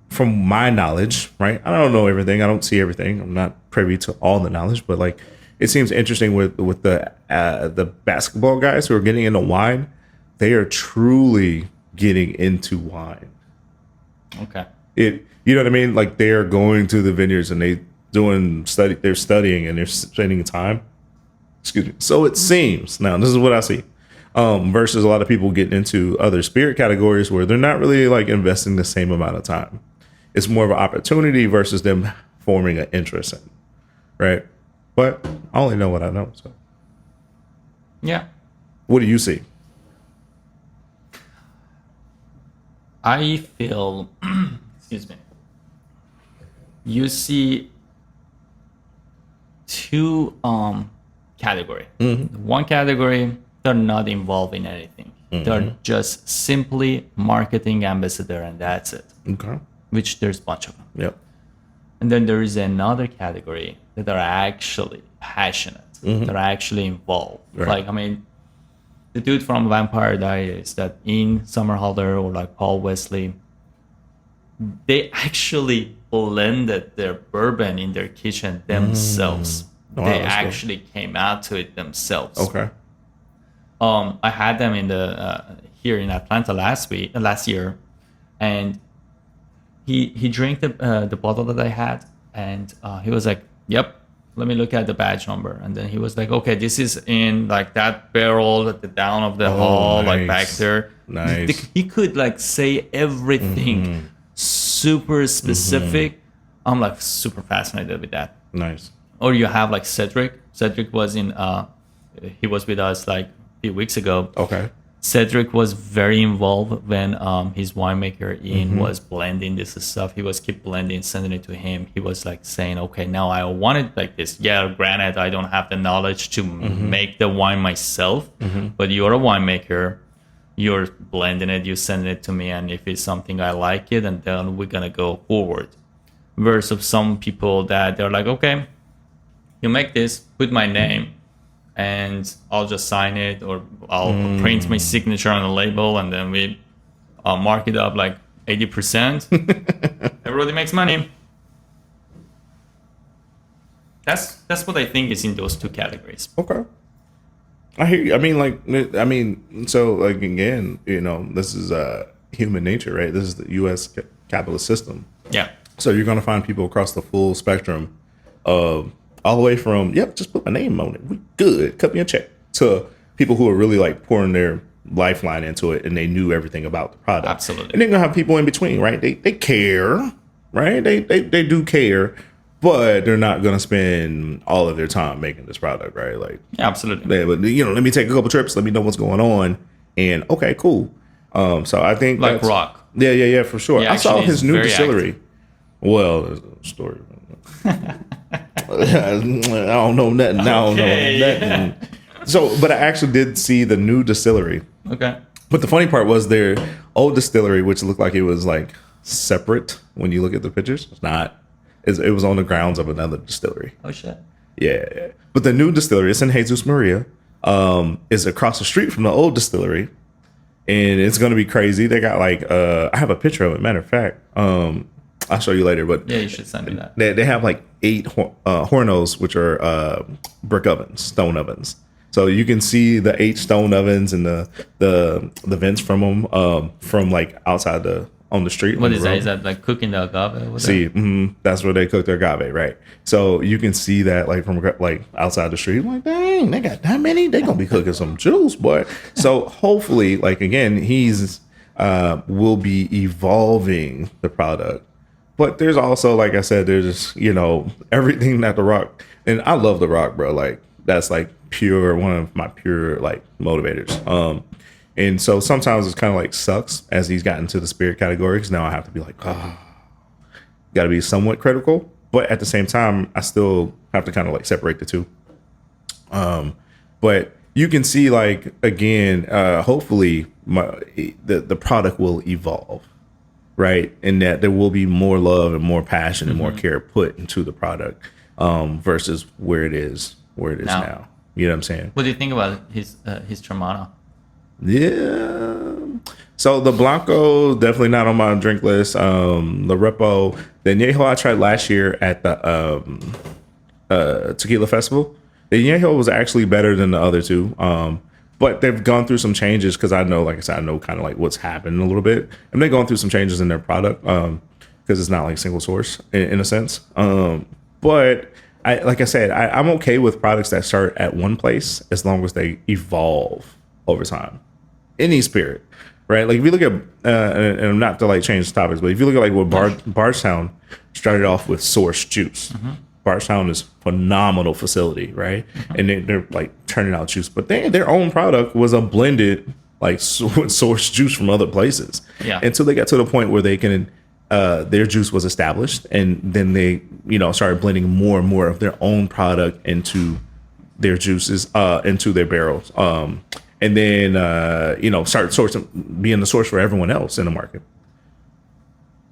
From my knowledge, right? I don't know everything. I don't see everything. I'm not privy to all the knowledge, but like it seems interesting with the basketball guys who are getting into wine. They are truly getting into wine. Okay. You know what I mean? Like they are going to the vineyards and they're studying and they're spending time. Excuse me. So it seems, now this is what I see. Versus a lot of people getting into other spirit categories where they're not really like investing the same amount of time. It's more of an opportunity versus them forming an interest in, right? But I only know what I know. So, Yeah. what do you see? I feel, excuse me, you see two category. One category, they're not involved in anything. They're just simply marketing ambassador, and that's it. Okay. Which there's a bunch of them. Yep. And then there is another category that are actually passionate that are actually involved. Right. Like, I mean, the dude from Vampire Diaries, that Ian Somerhalder or like Paul Wesley, they actually blended their bourbon in their kitchen themselves. Wow, They that's cool. actually came out to it themselves. Okay. I had them in the here in Atlanta last year, and he drank the bottle that I had, and he was like, "Yep, let me look at the badge number." And then he was like, "Okay, this is in like that barrel at the down of the hall, like back nice. there." Nice. He could like say everything super specific. I'm like super fascinated with that. Nice. Or you have like Cedric. Cedric was in he was with us like a few weeks ago. Okay. Cedric was very involved when his winemaker Ian was blending this stuff. He was keep blending, sending it to him. He was like saying, "Okay, now I want it like this." Yeah, granted, I don't have the knowledge to make the wine myself, but you're a winemaker. You're blending it, you're sending it to me, and if it's something I like it, and then we're gonna go forward. Versus some people that they're like, "Okay, you make this, put my name, and I'll just sign it, or I'll print my signature on the label, and then we mark it up like 80%. Everybody makes money." That's what I think is in those two categories. Okay. I hear you. So like again, this is human nature, right? This is the U.S. capitalist system. Yeah. So you're going to find people across the full spectrum of all the way from, "Yep, just put my name on it. We good. Cut me a check," to people who are really like pouring their lifeline into it and they knew everything about the product. Absolutely. And then you're going to have people in between, right? They care, right? They do care, but they're not going to spend all of their time making this product, right? Like, Yeah, absolutely. but let me take a couple trips. Let me know what's going on. And okay, cool. So I think Like that's- Rock. Yeah, for sure. Yeah, I saw actually, his he's new very distillery. Well, there's a story. I don't know nothing. Okay. So, but I actually did see the new distillery. Okay. But the funny part was their old distillery, which looked like it was like separate when you look at the pictures. It's not. It was on the grounds of another distillery. Oh shit. Yeah. But the new distillery, it's in Jesus Maria, is across the street from the old distillery. And it's going to be crazy. They got like, I have a picture of it. Matter of fact, I'll show you later. But Yeah, you should send me that. they have like 8 hornos, which are brick ovens, stone ovens. So you can see the 8 stone ovens and the vents from them from like outside on the street. What on is the that? road. Is that like cooking the agave? Over See, that's where they cook their agave, right? So you can see that like from like outside the street. I'm like, dang, they got that many. They gonna be cooking some juice, boy. So hopefully, like again, he's will be evolving the product. But there's also, like I said, there's everything that The Rock, and I love The Rock, bro. Like that's like one of my pure like motivators. And so sometimes it's kind of like sucks as he's gotten to the spirit category, because now I have to be like, got to be somewhat critical. But at the same time, I still have to kind of like separate the two. But you can see, like, again, hopefully the product will evolve, right? And that there will be more love and more passion and more care put into the product versus where it is now. You know what I'm saying? What do you think about his Termana? Yeah. So the Blanco, definitely not on my drink list. The Repo, the Añejo I tried last year at the Tequila Festival. The Añejo was actually better than the other two. But they've gone through some changes because I know, like I said, I know kind of like what's happened a little bit. And they're going through some changes in their product because it's not like single source in a sense. But like I said, I'm okay with products that start at one place as long as they evolve over time. Any spirit, right? Like if you look at, and not to like change topics, but if you look at like what Bardstown started off with source juice. Bardstown is phenomenal facility, right? And they're like turning out juice, but their own product was a blended like source juice from other places. Yeah. Until they got to the point where they can, their juice was established, and then they started blending more and more of their own product into their juices, into their barrels. And then, start being the source for everyone else in the market.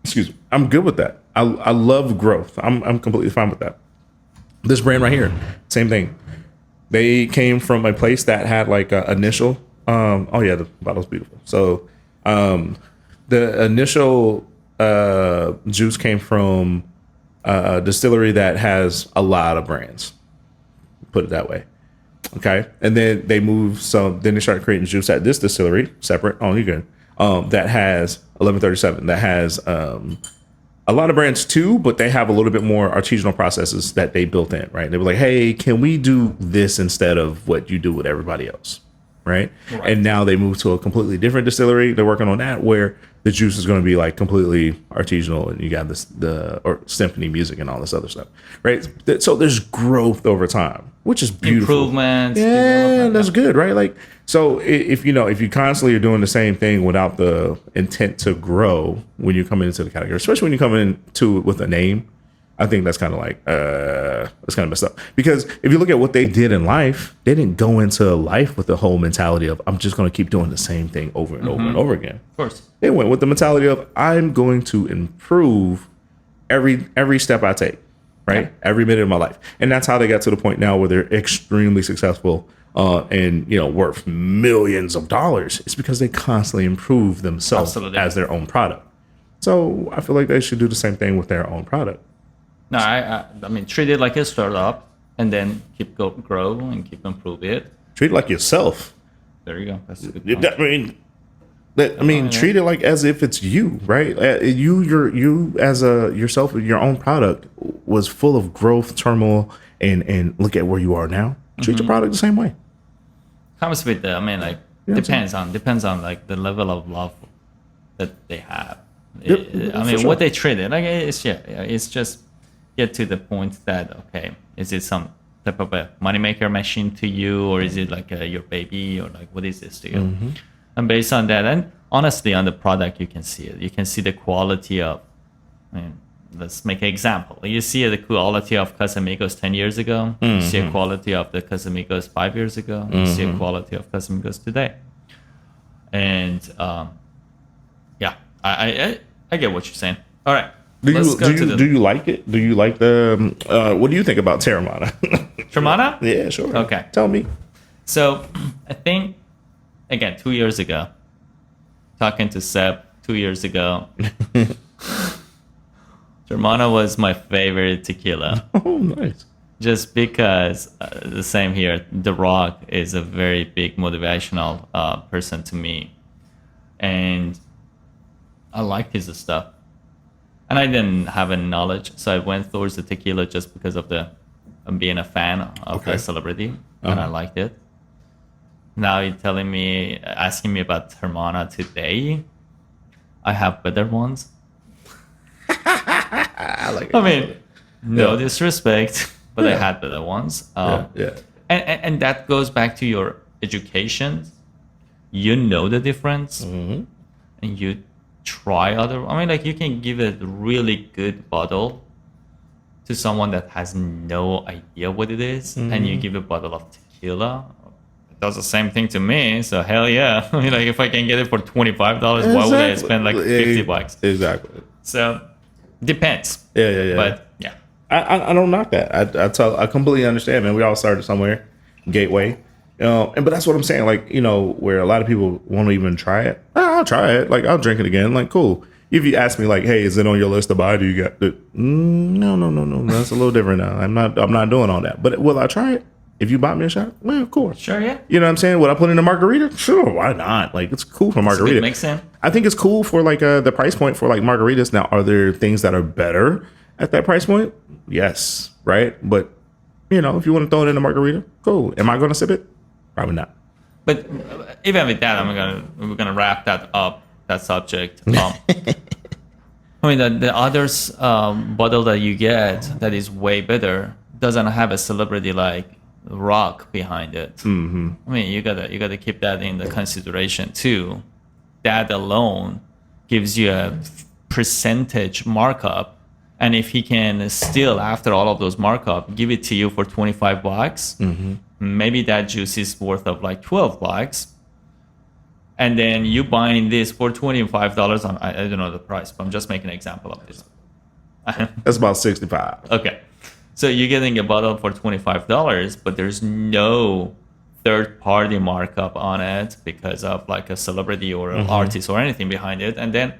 Excuse me. I'm good with that. I love growth. I'm completely fine with that. This brand right here, same thing. They came from a place that had like a initial. Oh yeah, the bottle's beautiful. So the initial juice came from a distillery that has a lot of brands. Put it that way. Okay, and then they moved some. Then they started creating juice at this distillery, separate. Oh, you're good. That has 1137. That has a lot of brands too, but they have a little bit more artisanal processes that they built in. Right? They were like, hey, can we do this instead of what you do with everybody else? Right? And now they moved to a completely different distillery. They're working on that where the juice is going to be like completely artisanal, and you got or symphony music and all this other stuff, right? So there's growth over time, which is beautiful. Improvements. Yeah, that's good, right? Like, so if you constantly are doing the same thing without the intent to grow when you come into the category, especially when you come into it with a name, I think that's kind of like it's kind of messed up. Because if you look at what they did in life, they didn't go into life with the whole mentality of I'm just going to keep doing the same thing over and over and over again. Of course, they went with the mentality of I'm going to improve every step I take, right? Every minute of my life, and that's how they got to the point now where they're extremely successful and worth millions of dollars. It's because they constantly improve themselves as their own product. So I feel like they should do the same thing with their own product. No, I mean, treat it like a startup and then keep grow and keep improve it. Treat it like yourself. There you go. That's a good point. I mean, treat it like as if it's you, right? You as yourself, your own product was full of growth, turmoil, and look at where you are now. Treat your product the same way. Comes with depends on like the level of love that they have. What they treat it like it's just get to the point that okay, is it some type of a moneymaker machine to you, or is it like your baby, or like what is this to you? And based on that, and honestly, on the product, you can see it. You can see the quality of. Let's make an example. You see the quality of Casamigos 10 years ago. You see a quality of the Casamigos 5 years ago. You see a quality of Casamigos today. And I get what you're saying. All right. Do you like it? Do you like the? What do you think about Terramana? Terramana? Yeah, sure. Okay. Tell me. So I think again 2 years ago, talking to Seb 2 years ago, Terramana was my favorite tequila. Oh, nice. Just because the same here. The Rock is a very big motivational person to me, and I liked his stuff. And I didn't have any knowledge, so I went towards the tequila just because of being a fan of the celebrity, and I liked it. Now you're asking me about Terramana today. I have better ones. I like it. I mean, no disrespect, but I had better ones. And that goes back to your education. You know the difference, and you try you can give a really good bottle to someone that has no idea what it is, and you give a bottle of tequila. It does the same thing to me, so hell yeah. I mean, like if I can get it for $25, why would I spend like $50? Exactly. So depends. Yeah. But yeah, I don't knock that. I completely understand, man. We all started somewhere, gateway. But that's what I'm saying. Like, where a lot of people won't even try it. I'll try it. Like, I'll drink it again. Like, cool. If you ask me, like, hey, is it on your list to buy? Do you got the? No. That's a little different now. I'm not doing all that. But will I try it? If you bought me a shot, well, of course. Sure, yeah. You know what I'm saying? Would I put in a margarita? Sure, why not? Like, it's cool for margarita. Makes sense. I think it's cool for like the price point for like margaritas. Now, are there things that are better at that price point? Yes, right. But if you want to throw it in a margarita, cool. Am I going to sip it? Probably not. But even with that, we're gonna wrap that subject. I mean, the others bottle that you get that is way better doesn't have a celebrity like Rock behind it. I mean, you gotta keep that in the consideration too. That alone gives you a percentage markup, and if he can still, after all of those markup, give it to you for $25, maybe that juice is worth of like $12, and then you buying this for $25 on I don't know the price, but I'm just making an example of this. That's about $65. Okay. So you're getting a bottle for $25, but there's no third-party markup on it because of like a celebrity or an artist or anything behind it. And then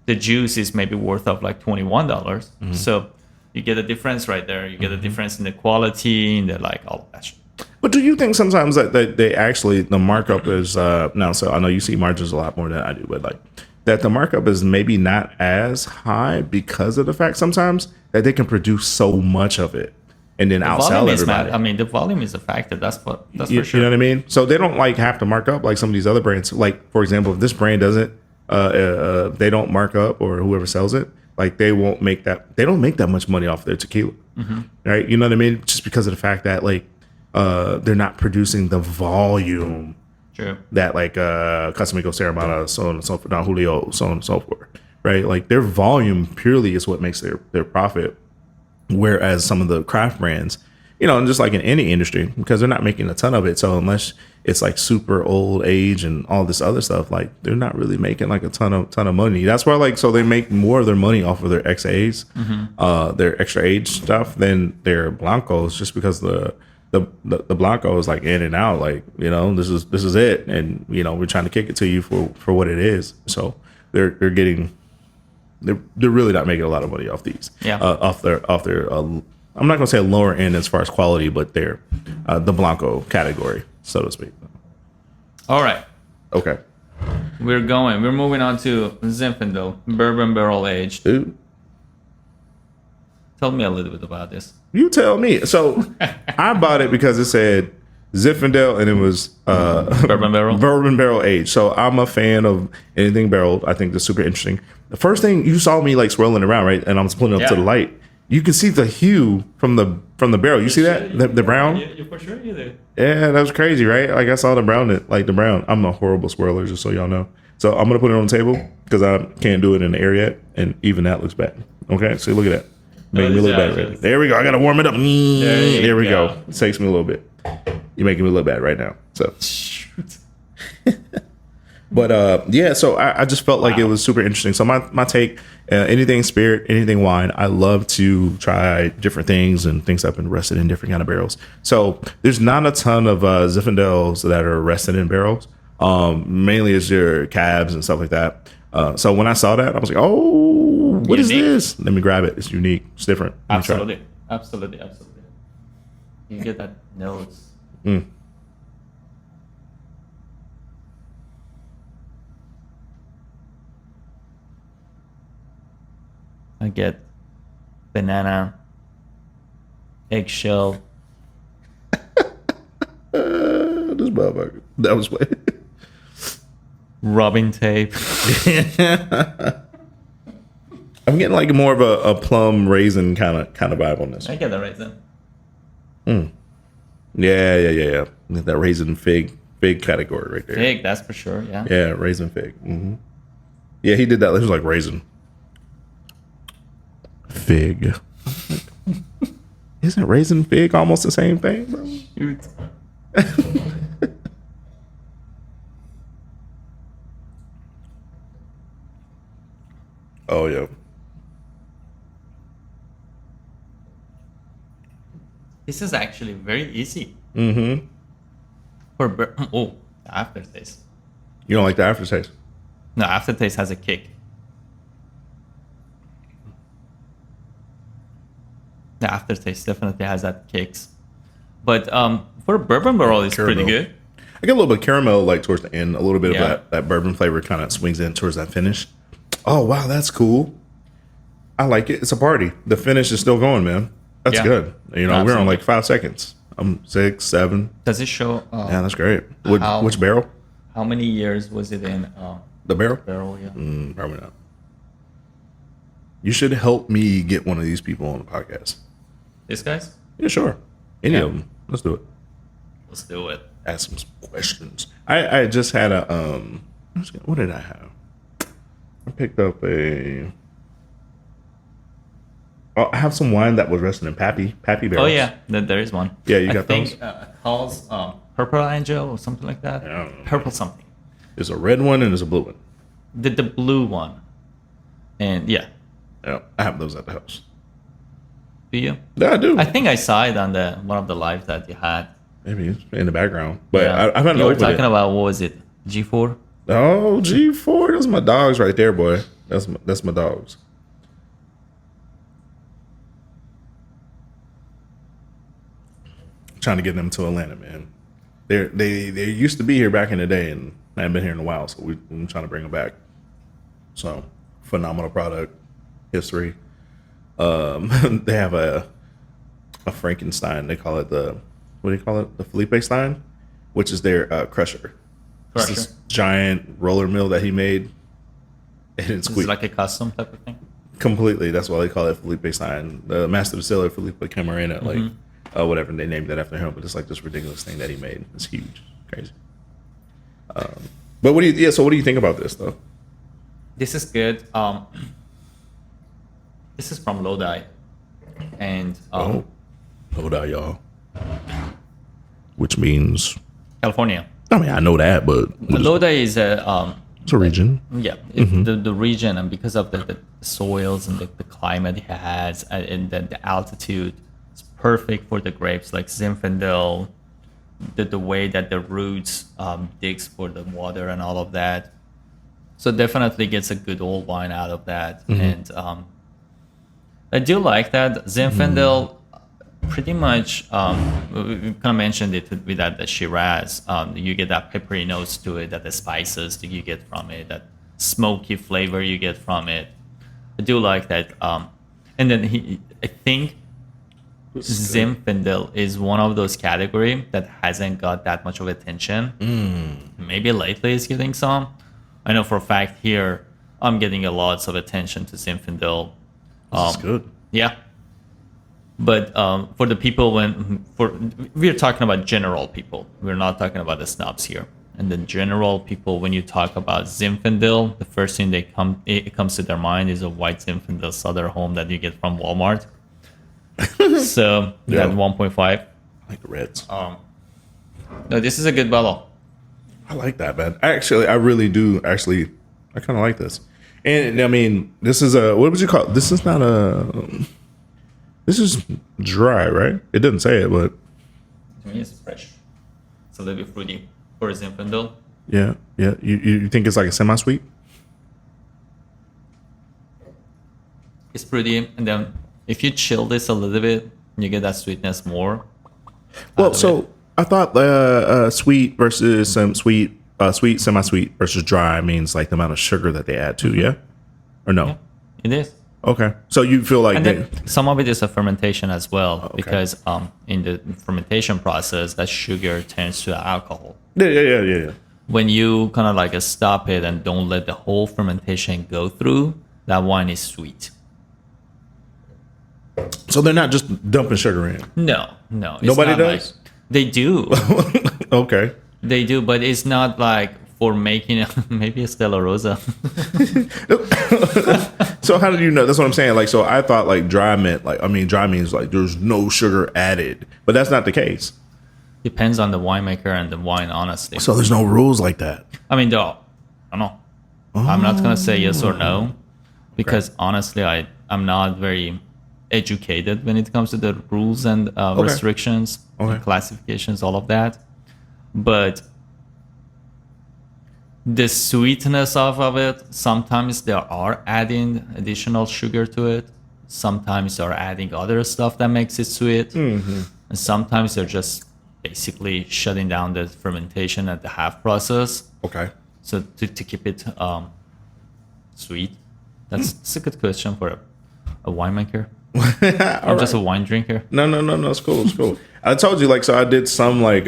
the juice is maybe worth of like $21. So you get a difference right there. You get a difference in the quality, in the like all of that shit. But do you think sometimes that they actually the markup is now? So I know you see margins a lot more than I do, but like that the markup is maybe not as high because of the fact sometimes that they can produce so much of it and then outsell Volume is everybody. mad. I mean, the volume is a factor. That's for You sure. know what I mean? So they don't like have to mark up like some of these other brands. Like for example, if this brand doesn't, they don't mark up or whoever sells it, like they won't make that. They don't make that much money off their tequila, right? You know what I mean? Just because of the fact that like they're not producing the volume True. that like Casamigo, Serramana, so on and so forth, Don Julio, so on and so forth, right? Like their volume purely is what makes their profit. Whereas some of the craft brands, you know, and just like in any industry, because they're not making a ton of it. So unless it's like super old age and all this other stuff, like they're not really making like a ton of money. That's why like so they make more of their money off of their XAs, their extra age stuff than their blancos, just because the blanco is like in and out. Like, you know, this is it, and you know we're trying to kick it to you for what it is. So they're really not making a lot of money off these. Yeah. Off their I'm not gonna say lower end as far as quality, but they're the blanco category, so to speak. All right. Okay. We're moving on to Zinfandel, bourbon barrel aged. Dude, Tell me a little bit about this. you tell me. So I bought it because it said Zinfandel and it was Bourbon barrel. bourbon barrel aged. So I'm a fan of anything barreled. I think that's super interesting. The first thing you saw me like swirling around, right? And I was putting it up to the light. You can see the hue from the barrel. You see that? The brown? You for sure you do. Yeah, that was crazy, right? Like I saw the brown, like the brown. I'm a horrible swirler, just so y'all know. So I'm gonna put it on the table because I can't do it in the air yet, and even that looks bad. Okay, so look at that. Making me look bad already. There we go. I gotta warm it up. There we go. It takes me a little bit. You're making me look bad right now. So, but yeah. So I just felt like it was super interesting. So my take, anything spirit, anything wine. I love to try different things and things I've been rested in different kind of barrels. So there's not a ton of Zinfandels that are rested in barrels. Mainly it's your cabs and stuff like that. So when I saw that, I was like, oh, what is this? Let me grab it. It's unique. It's different. Absolutely. You get that nose. I get banana, eggshell. This motherfucker. That was what. Rubbing tape. I'm getting like more of a plum raisin kind of vibe on this. I get the raisin. Yeah. That raisin fig category right there. Fig, that's for sure. Yeah. Yeah, raisin fig. Yeah, he did that. It was like raisin fig. Isn't raisin fig almost the same thing, bro? Shoot. Oh yeah. This is actually very easy. For the aftertaste. You don't like the aftertaste? No, aftertaste has a kick. The aftertaste definitely has that kicks. But for bourbon barrel, it's pretty good. I get a little bit of caramel like towards the end. A little bit of that bourbon flavor kind of swings in towards that finish. Oh wow, that's cool. I like it. It's a party. The finish is still going, man. That's good. You know, Absolutely. we're on like 5 seconds. I'm 6, 7. Does it show? Yeah, that's great. Which barrel? How many years was it in? The barrel? Barrel, yeah. Probably not. You should help me get one of these people on the podcast. This guy's? Yeah, sure. Any of them. Let's do it. Let's do it. Ask some questions. I just had a what did I have? I picked up I have some wine that was resting in Pappy barrels. Oh yeah, there is one. Yeah, you got those? It calls Purple Angel or something like that. I don't know. Purple something. There's a red one and there's a blue one. The blue one. And yeah. Yeah, I have those at the house. Do you? Yeah, I do. I think I saw it on the one of the lives that you had. Maybe it's in the background, but Yeah. I haven't You were opened talking it. about, what was it? G4? Oh, G4. Those are my dogs right there, boy. That's my dogs. Trying to get them to Atlanta, man. They used to be here back in the day, and I haven't been here in a while, so I'm trying to bring them back. So phenomenal product, history. They have a Frankenstein. They call it what do you call it? The Felipe Stein, which is their crusher. It's Crusher. this giant roller mill that he made, and it's Is it like a custom type of thing? completely. That's why they call it Felipe Stein. The master distiller Felipe Camarena, like whatever they named it after him. But it's like this ridiculous thing that he made. It's huge, crazy. But what do you? Yeah. So what do you think about this though? This is good. This is from Lodi, and Hold on, y'all. Which means, California. I mean, I know that, but Lodi is a it's a region. yeah, the region, and because of the soils and the climate it has, and the altitude, it's perfect for the grapes like Zinfandel. The way that the roots digs for the water and all of that, so definitely gets a good old wine out of that. And I do like that Zinfandel. Pretty much, we kind of mentioned it with that the Shiraz. You get that peppery notes to it, that the spices that you get from it, that smoky flavor you get from it. I do like that. And then I think Zinfandel is one of those category that hasn't got that much of attention. Maybe lately it's getting some. I know for a fact here I'm getting a lots of attention to Zinfandel. That's good. Yeah. But for the people we're talking about general people, we're not talking about the snobs here. And the general people, when you talk about Zinfandel, the first thing it comes to their mind is a white Zinfandel Southern Home that you get from Walmart. So Yeah. that 1.5. I like the reds. No, this is a good bottle. I like that, man. Actually, I really do. Actually, I kind of like this. And I mean, this is what would you call? This is not this is dry, right? It doesn't say it, but To me, it's fresh. It's a little bit fruity for a Zinfandel. yeah. You think it's like a semi-sweet? It's fruity, and then if you chill this a little bit, you get that sweetness more. Well, so I thought sweet versus sweet, sweet, semi-sweet versus dry means like the amount of sugar that they add to, yeah? Or no? Yeah, it is. Okay. So you feel like And they, then some of it is a fermentation as well, because in the fermentation process, that sugar turns to alcohol. yeah. When you kind of like stop it and don't let the whole fermentation go through, that wine is sweet. So they're not just dumping sugar in. No. It's Nobody not does? Like, they do. Okay. They do, but it's not like for making maybe a Stella Rosa. So how did you know? That's what I'm saying. Like, so I thought like dry meant like, I mean, dry means like there's no sugar added, but that's not the case. Depends on the winemaker and the wine, honestly. So there's no rules like that. I mean, though, I don't know. I'm not gonna say yes or no, because honestly, I'm not very educated when it comes to the rules and restrictions, and classifications, all of that. But the sweetness of it, sometimes they are adding additional sugar to it. Sometimes they're adding other stuff that makes it sweet. And sometimes they're just basically shutting down the fermentation at the half process. Okay. So to keep it sweet. That's a good question for a winemaker. I'm just a wine drinker. No. It's cool. It's cool. I told you, like, so I did some like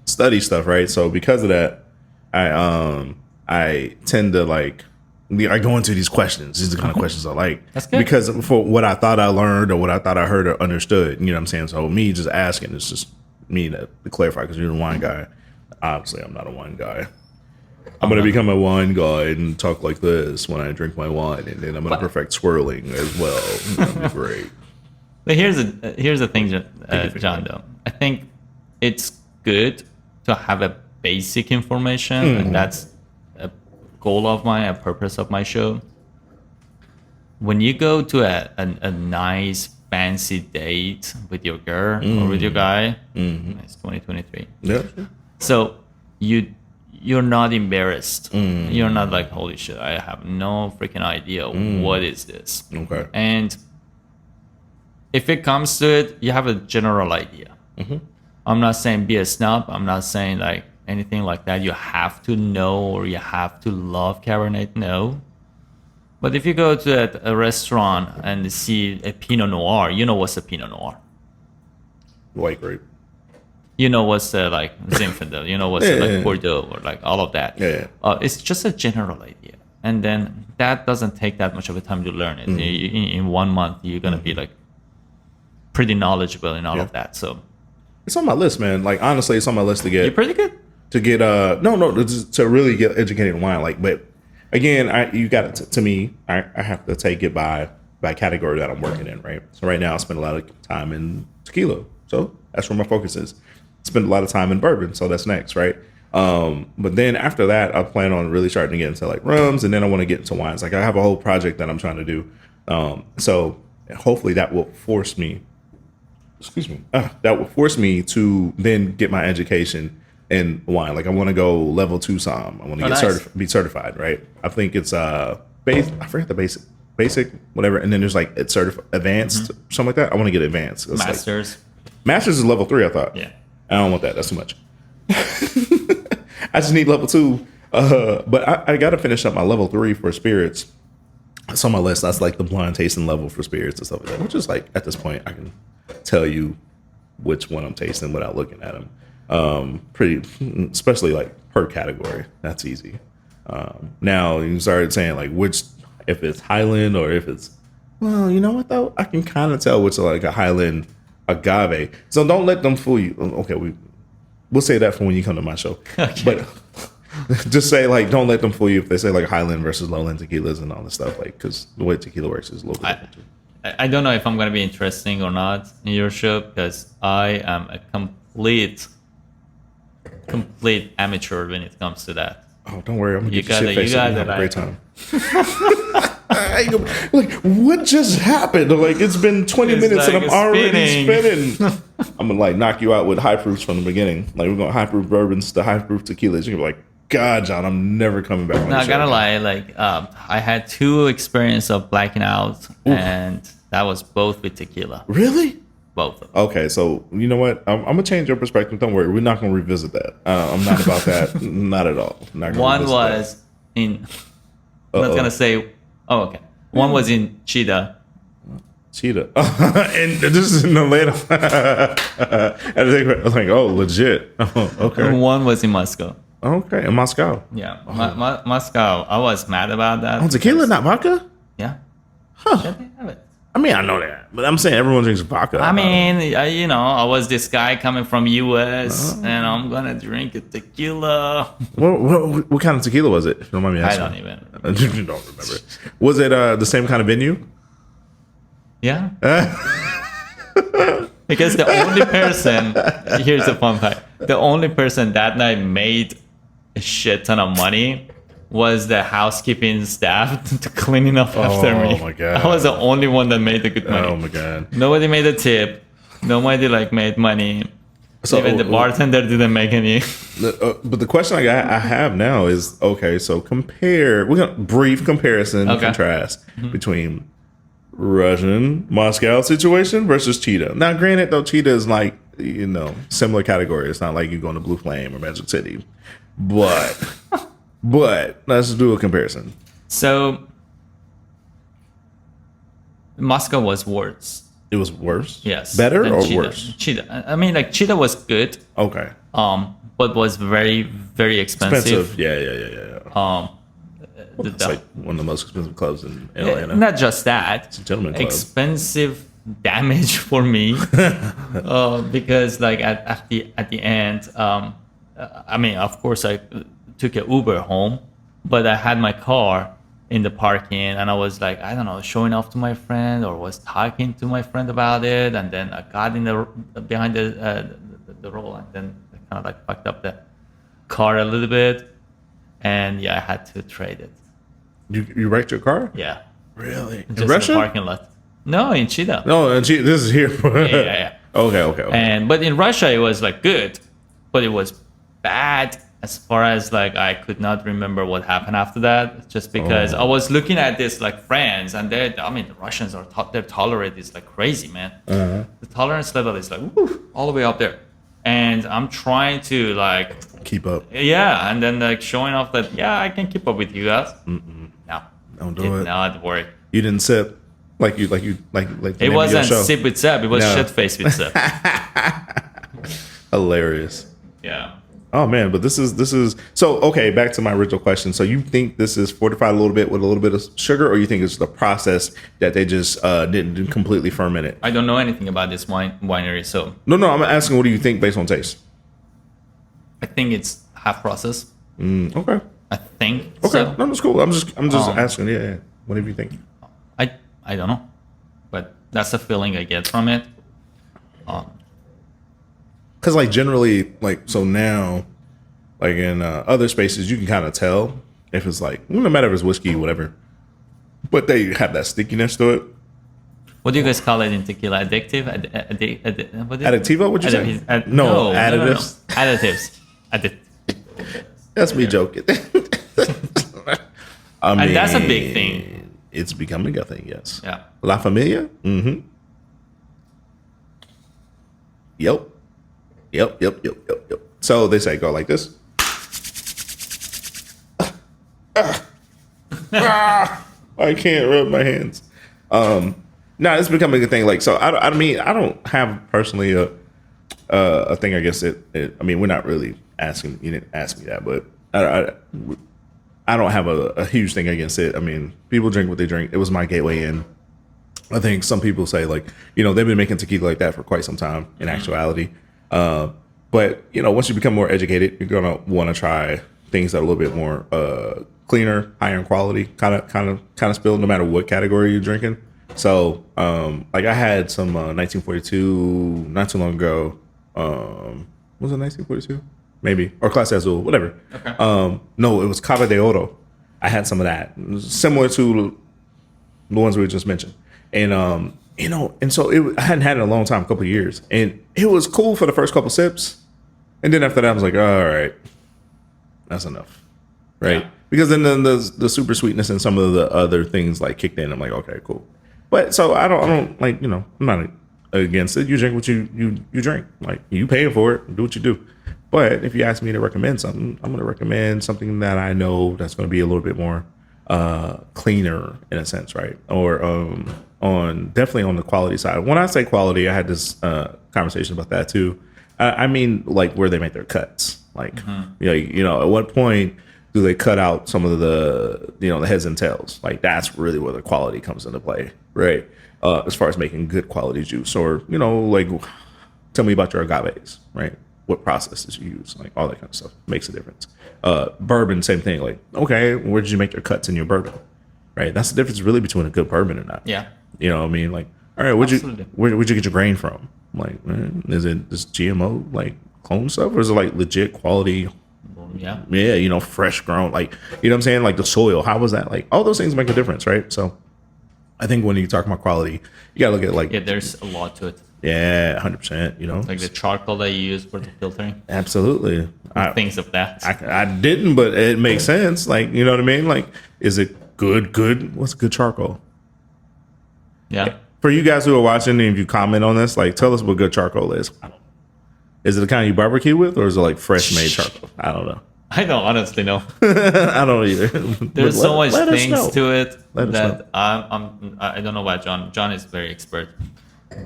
study stuff, right? So because of that, I tend to like I go into these questions. These are the kind of questions I like. That's good. Because for what I thought I learned or what I thought I heard or understood, you know what I'm saying? So me just asking, it's just me to clarify, because you're a wine guy. Obviously, I'm not a wine guy. I'm going to become a wine guy and talk like this when I drink my wine, and then I'm going to perfect swirling as well. That'd be great. But here's the thing, John. Though I think it's good to have a basic information, and that's a goal of mine, a purpose of my show. When you go to a nice, fancy date with your girl or with your guy. It's 2023. Yeah. So you're not embarrassed. You're not like, holy shit, I have no freaking idea what is this. Okay. And if it comes to it, you have a general idea. I'm not saying be a snob. I'm not saying like anything like that. You have to know or you have to love Cabernet. No. But if you go to a restaurant and see a Pinot Noir, you know what's a Pinot Noir. White grape. You know what's like Zinfandel. You know what's like Bordeaux or like all of that. It's just a general idea. And then that doesn't take that much of a time to learn it. In 1 month, you're going to be like pretty knowledgeable in all of that. So it's on my list, man. Like, honestly, it's on my list to get. you're pretty good. To get to really get educated in wine. Like, but again, you got to me. I have to take it by category that I'm working in, right? So right now, I spend a lot of time in tequila, so that's where my focus is. Spend a lot of time in bourbon, so that's next, right? But then after that, I plan on really starting to get into like rums, and then I want to get into wines. Like, I have a whole project that I'm trying to do. So hopefully that will force me. That will force me to then get my education in wine. Like, I want to go level 2 som. I want to be certified, right? I think it's I forget the basic, whatever. And then there's like it's advanced, something like that. I want to get advanced. It's Masters. Masters is level 3, I thought. Yeah. I don't want that. That's too much. I just need level 2. But I got to finish up my level 3 for spirits. That's on my list. That's like the blind tasting level for spirits and stuff like that. Which is like, at this point, I can tell you which one I'm tasting without looking at them. Pretty, especially like per category. That's easy. Now you started saying like if it's Highland or if it's, well, you know what though? I can kind of tell which is like a Highland agave. So don't let them fool you. Okay, we'll say that for when you come to my show. Okay. But just say like, don't let them fool you if they say like Highland versus Lowland tequilas and all this stuff. Like, because the way tequila works is a little bit different too. I don't know if I'm going to be interesting or not in your show because I am a complete amateur when it comes to that. Oh, don't worry. I'm going to get you shit-faced and have a great time. Like, what just happened? Like, it's been 20 minutes and I'm already spinning. I'm going to, like, knock you out with high proofs from the beginning. Like, we're going high proof bourbons to high proof tequilas. You're going to be like, God, John, I'm never coming back on the show. Not going to lie. Like, I had 2 experiences of blacking out, and that was both with tequila. Really? Both of them. Okay, so you know what? I'm gonna change your perspective. Don't worry, we're not gonna revisit that. I'm not about that. Not at all. One was in. I'm not gonna say. Oh, okay. One was in Cheetah. And this is in Atlanta. I was like, oh, legit. Oh, okay. And one was in Moscow. Okay, in Moscow. Yeah, Moscow. I was mad about that. Oh, tequila, not vodka? Yeah. Huh. Should they have it? I mean, I know that, but I'm saying everyone drinks vodka. I mean, I was this guy coming from US, and I'm gonna drink a tequila. What kind of tequila was it? If you don't mind me asking. I don't even. You don't remember. Was it the same kind of venue? Yeah. Because the only person, here's a fun fact: the only person that night made a shit ton of money was the housekeeping staff to cleaning up after me. Oh my god! I was the only one that made the good money. Oh my god! Nobody made a tip. Nobody like made money. So, even the bartender didn't make any. But the question I have now is, okay, so compare. We're gonna brief comparison, contrast between Russian Moscow situation versus Cheetah. Now, granted, though, Cheetah is like similar category. It's not like you're going to Blue Flame or Magic City, but. But let's do a comparison. So, Moscow was worse. It was worse? Yes. Better or Cheetah. worse? Cheetah. I mean, like, Cheetah was good. Okay. But was very, very expensive. Yeah. It's like one of the most expensive clubs in Atlanta. Not just that. It's a gentleman club. Expensive damage for me. Because, like, at the end, I mean, of course, I took an Uber home, but I had my car in the parking, and I was like, I don't know, showing off to my friend or was talking to my friend about it, and then I got in behind the roll, and then I kind of like fucked up the car a little bit, and yeah, I had to trade it. You wrecked your car? Yeah. Really? Just in the parking lot. No, in China. No, and this is here. Yeah. Okay. And but in Russia it was like good, but it was bad as far as like I could not remember what happened after that. Just because I was looking at this like friends, and they, I mean, the Russians are their tolerate is like crazy, man. The tolerance level is like woo, all the way up there, and I'm trying to like Keep up. yeah, and then like showing off that yeah I can keep up with you guys. No, Don't do it. not work. You didn't sip like the It name of your wasn't show. sip with sip. It was No. shit face with sip. Hilarious. Yeah. Oh man, but this is so okay. Back to my original question. So you think this is fortified a little bit with a little bit of sugar, or you think it's the process that they just didn't completely ferment it? I don't know anything about this winery, so No, I'm asking. What do you think based on taste? I think it's half process. Okay. I think. Okay. So. No, that's cool. I'm just asking. Yeah. What do you think? I don't know, but that's the feeling I get from it. Because like generally, like so now, like in other spaces, you can kind of tell if it's like no matter if it's whiskey, whatever, but they have that stickiness to it. What do you guys call it in tequila? Addictive? What is it? Additivo? What you say? No, additives. Additives. That's me joking. I mean, And that's a big thing. It's becoming a thing, yes. Yeah. La Familia? Mm-hmm. Yep. So they say go like this. I can't rub my hands. No, it's becoming a thing. Like, so I mean, I don't have personally a thing against it. I mean, we're not really asking. You didn't ask me that, but I don't have a huge thing against it. I mean, people drink what they drink. It was my gateway in. I think some people say like, you know, they've been making tequila like that for quite some time in actuality. But you know, once you become more educated, you're gonna want to try things that are a little bit more cleaner, higher in quality, kind of spill, no matter what category you're drinking. So, like I had some 1942 not too long ago. Was it 1942? Maybe, or Clase Azul, whatever. Okay. No, it was Cava de Oro. I had some of that, similar to the ones we just mentioned, and you know, and so I hadn't had it in a long time, a couple of years, and it was cool for the first couple sips, and then after that, I was like, all right, that's enough, right? Yeah. Because then the super sweetness and some of the other things like kicked in. I'm like, okay, cool. But so I don't like, you know, I'm not against it. You drink what you drink. Like you pay for it, do what you do. But if you ask me to recommend something, I'm going to recommend something that I know that's going to be a little bit more cleaner in a sense, right? Or definitely on the quality side. When I say quality, I had this conversation about that too. I mean, like where they make their cuts. Like, you know, at what point do they cut out some of the, you know, the heads and tails? Like that's really where the quality comes into play, right? As far as making good quality juice, or you know, like tell me about your agaves, right? What processes you use, like all that kind of stuff makes a difference. Bourbon, same thing. Like, okay, where did you make your cuts in your bourbon, right? That's the difference really between a good bourbon and not. Yeah. You know what I mean? Like, all right, where'd you get your grain from? Like, man, is it this GMO like clone stuff, or is it like legit quality? Yeah. Yeah, you know, fresh grown, like, you know what I'm saying? Like the soil, how was that? Like all those things make a difference, right? So I think when you talk about quality, you gotta look at like, Yeah, there's a lot to it. yeah, 100%, you know, Like the charcoal that you use for the filtering. absolutely. Things of that. I didn't, but it makes sense. Like, you know what I mean? Like, is it good? What's good charcoal? Yeah. For you guys who are watching, and if you comment on this, like, tell us what good charcoal is. Is it the kind you barbecue with, or is it like fresh made charcoal? I don't know. I don't honestly know. I don't either. There's But so much let us things know. to it Let us that I don't know about John. John is very expert,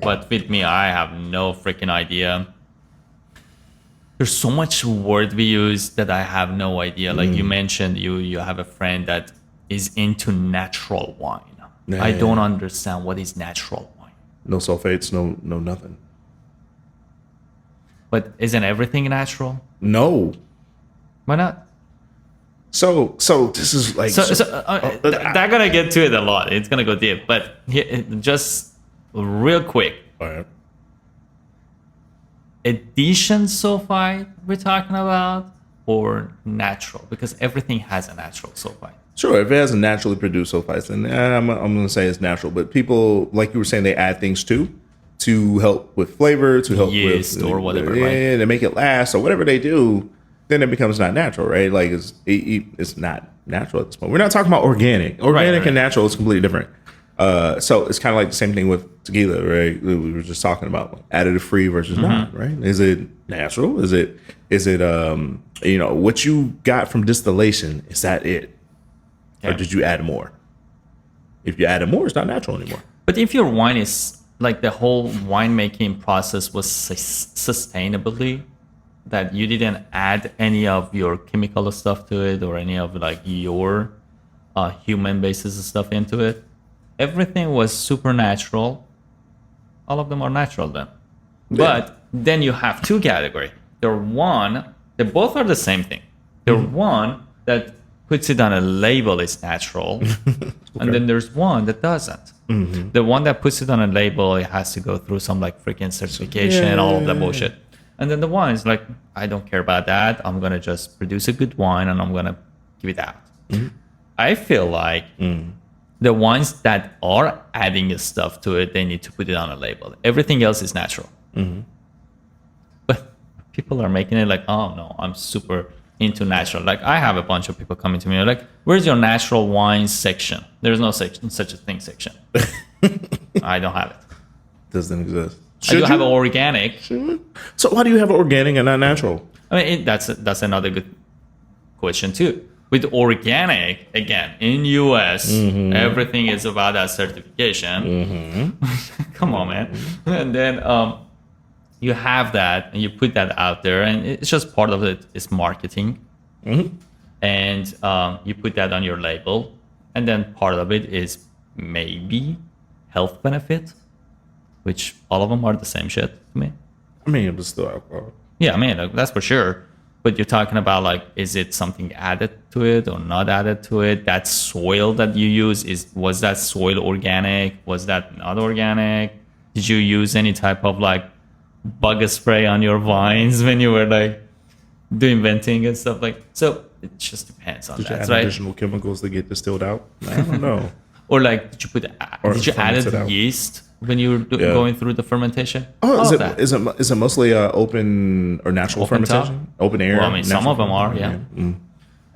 but with me, I have no freaking idea. There's so much word we use that I have no idea. Like you mentioned, you have a friend that is into natural wine. Yeah, I yeah, don't yeah. understand what is natural wine. No sulfates, no nothing. But isn't everything natural? No. Why not? So this is like They're gonna get to it a lot. It's gonna go deep, but just real quick. all right. Addition sulfite we're talking about, or natural? Because everything has a natural sulfite. Sure, if it has a naturally produced sulfites, then I'm going to say it's natural. But people, like you were saying, they add things to help with flavor, to help Yeast with or whatever, yeah, right? to make it last, or whatever they do. Then it becomes not natural, right? Like it's not natural at this point. We're not talking about organic. Organic right. and natural is completely different. So it's kind of like the same thing with tequila, right? We were just talking about like, additive free versus not, right? Is it natural? Is it what you got from distillation? Is that it? Or Yeah. did you add more? If you added more, it's not natural anymore. But if your wine is like the whole winemaking process was sustainably, that you didn't add any of your chemical stuff to it or any of like your human basis stuff into it, everything was supernatural. All of them are natural then. Yeah. But then you have two categories. They both are the same thing. The one that puts it on a label is natural, and then there's one that doesn't. The one that puts it on a label, it has to go through some like freaking certification, all of that bullshit. And then the one is like, I don't care about that. I'm gonna just produce a good wine and I'm gonna give it out. I feel like the ones that are adding stuff to it, they need to put it on a label. Everything else is natural. But people are making it like, oh no, I'm super into natural. Like I have a bunch of people coming to me like, where's your natural wine section? There's no such a thing section. I don't have it. Doesn't exist. I do have organic. So why do you have organic and not natural? I mean, that's another good question too. With organic, again, in US, everything is about that certification. Come on, man. And then you have that and you put that out there, and it's just part of it is marketing. And you put that on your label, and then part of it is maybe health benefit, which all of them are the same shit to me. I mean, it was still alcohol. Yeah, I mean, like, that's for sure. But you're talking about like, is it something added to it or not added to it? That soil that you use, was that soil organic? Was that not organic? Did you use any type of like bug spray on your vines when you were like doing venting and stuff like? So it just depends on Did you that, add right? additional chemicals to get distilled out? I don't know. Or like, did you ferment it add out. yeast when you were going through the fermentation? Oh, All of that. is it mostly fermentation or natural Open top? fermentation? Open air. Well, I mean, some natural of them are, yeah. fermentation?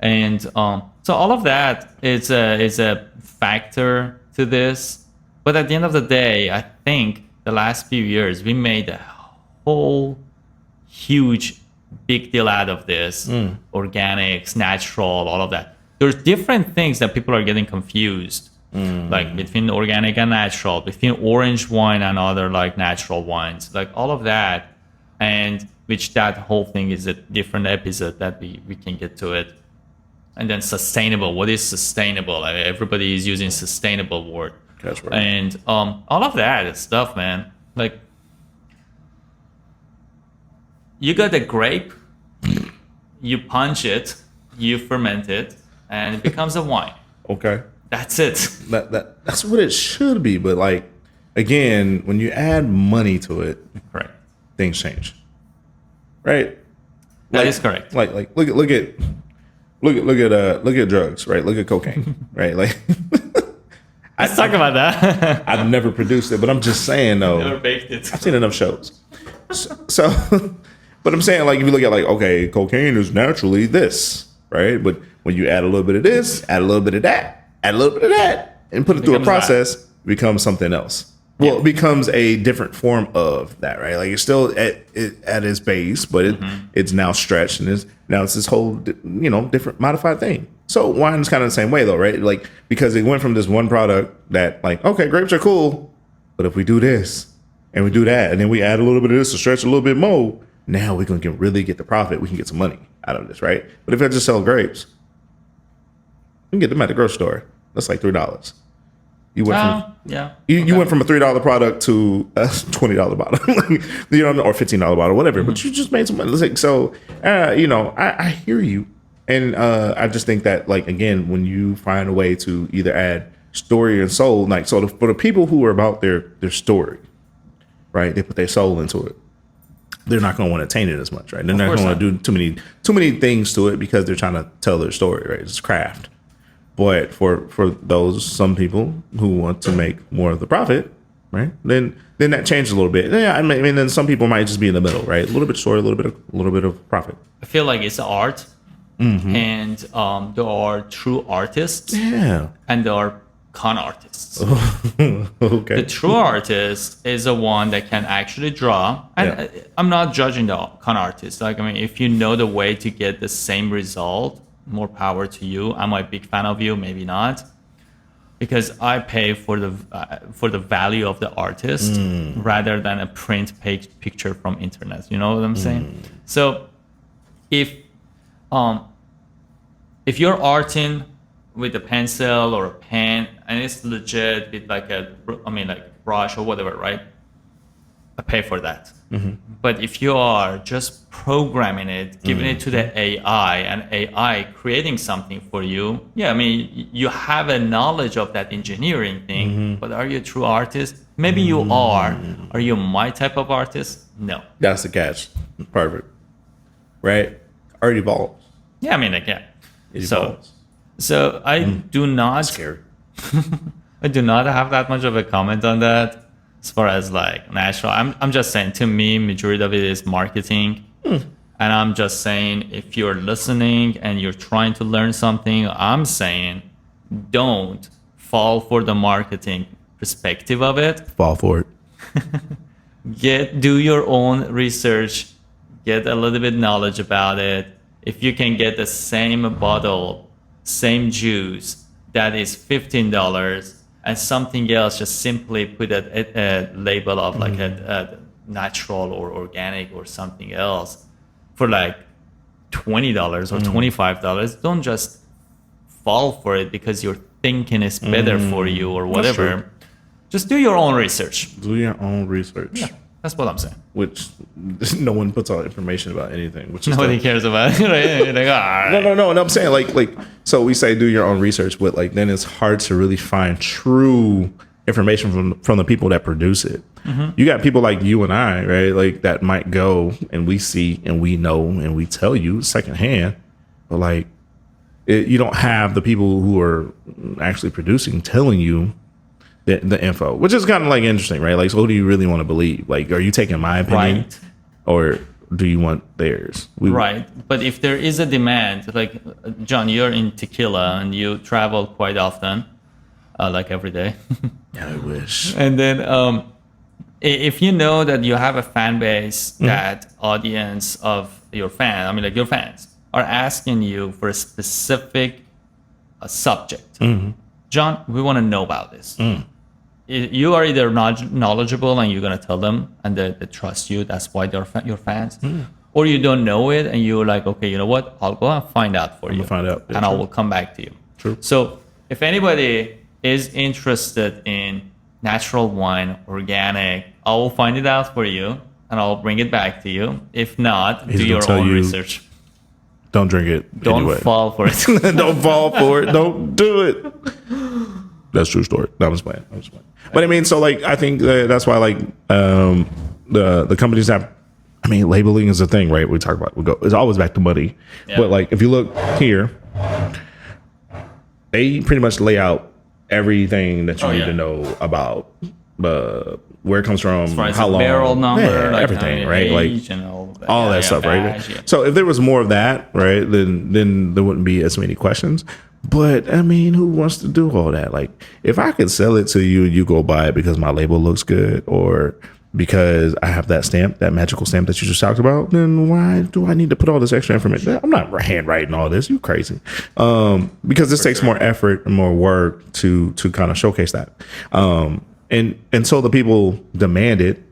And so all of that is a factor to this. But at the end of the day, I think the last few years we made a whole huge big deal out of this. Organics, natural, all of that. There's different things that people are getting confused. Like between organic and natural, between orange wine and other like natural wines, like all of that. And which that whole thing is a different episode that we can get to it. And then sustainable. What is sustainable? Like, everybody is using sustainable word. That's right. And all of that stuff, man. Like, you got a grape, you punch it, you ferment it, and it becomes a wine. Okay. That's it. That's what it should be. But like, again, when you add money to it, Correct. things change. Right? That is correct. Like look at drugs, right? Look at cocaine, right? Like Let's talk about that. I've never produced it, but I'm just saying though. Never baked it. I've seen enough shows. So but I'm saying, like, if you look at like, okay, cocaine is naturally this, right? But when you add a little bit of this, add a little bit of that, add a little bit of that, and put it through a process, it becomes something else. Well, it becomes a different form of that, right? Like, it's still at its base, but it's now stretched, and it's this whole, different modified thing. So wine is kind of the same way, though, right? Like, because it went from this one product that, like, okay, grapes are cool, but if we do this and we do that, and then we add a little bit of this to stretch a little bit more, now we can really get the profit. We can get some money out of this, right? But if I just sell grapes, we can get them at the grocery store. That's like $3. You went from you went from a $3 product to a $20 bottle, or $15 bottle, whatever. But you just made some money. So, I hear you, and I just think that, like, again, when you find a way to either add story and soul, like, so for the people who are about their story, right? They put their soul into it. They're not going to want to taint it as much, right? They're not going to do too many things to it because they're trying to tell their story, right? It's craft. But for those some people who want to make more of the profit, right? Then that changes a little bit. Yeah, I mean, then some people might just be in the middle, right? A little bit short, a little bit of profit. I feel like it's art, and there are true artists, Yeah. and there are con artists. Okay. The true artist is the one that can actually draw. And Yeah. I'm not judging the con artist. Like, I mean, if you know the way to get the same result, more power to you. I'm a big fan of you, maybe not, because I pay for the value of the artist rather than a print page picture from internet. You know what I'm saying? So if you're arting with a pencil or a pen and it's legit with like brush or whatever, right? I pay for that. But if you are just programming it, giving it to the AI, and AI creating something for you, yeah, I mean, you have a knowledge of that engineering thing, but are you a true artist? Maybe you are. Are you my type of artist? No. That's the catch. Perfect. Right? Art evolves. Yeah, I mean, like, yeah. It So, evolves. so I do not. Scary. I do not have that much of a comment on that. As far as like natural, I'm just saying, to me, majority of it is marketing. And I'm just saying, if you're listening and you're trying to learn something, I'm saying don't fall for the marketing perspective of it. Fall for it. Do your own research, get a little bit knowledge about it. If you can get the same bottle, same juice that is $15, and something else, just simply put a label of like a natural or organic or something else for like $20 or $25. Don't just fall for it because you're thinking it's better for you or whatever. Just do your own research. Do your own research. Yeah, that's what I'm saying. Which no one puts out information about anything. Which is Nobody cares about it. Right? You're like, all right. No. And I'm saying like so we say do your own research, but like then it's hard to really find true information from the people that produce it. You got people like you and I, right? Like that might go and we see and we know and we tell you secondhand, but like you don't have the people who are actually producing telling you the info, which is kind of like interesting, right? Like, so who do you really want to believe? Like, are you taking my opinion, Right. or do you want theirs? Right. But if there is a demand, like John, you're in tequila and you travel quite often, like every day. Yeah, I wish. And then if you know that you have a fan base, that audience of your fan, I mean, like your fans are asking you for a specific subject. John, we want to know about this. You are either knowledgeable and you're going to tell them and they trust you. That's why they're your fans. Or you don't know it and you're like, okay, you know what? I'll go and find out for you. Find out. Yeah, and I true. will come back to you. True. So if anybody is interested in natural wine, organic, I will find it out for you and I'll bring it back to you. If not, He's do gonna your tell own you, research. Don't drink it. Don't anyway. fall for it. Don't fall for it. Don't do it. That's a true story. No, I'm just playing. But I mean, so like, I think that's why like the companies that, I mean, labeling is a thing, right? We talk about, it's always back to money. Yeah. But like, if you look here, they pretty much lay out everything that you need to know about where it comes from, how long, barrel number, like everything, right? age, Like and all that stuff, badge, right? So if there was more of that, right, then there wouldn't be as many questions. But I mean, who wants to do all that? Like, if I could sell it to you and you go buy it because my label looks good or because I have that stamp, that magical stamp that you just talked about, then why do I need to put all this extra information? I'm not handwriting all this. You crazy? Because this takes more effort and more work to kind of showcase that. And so the people demand it.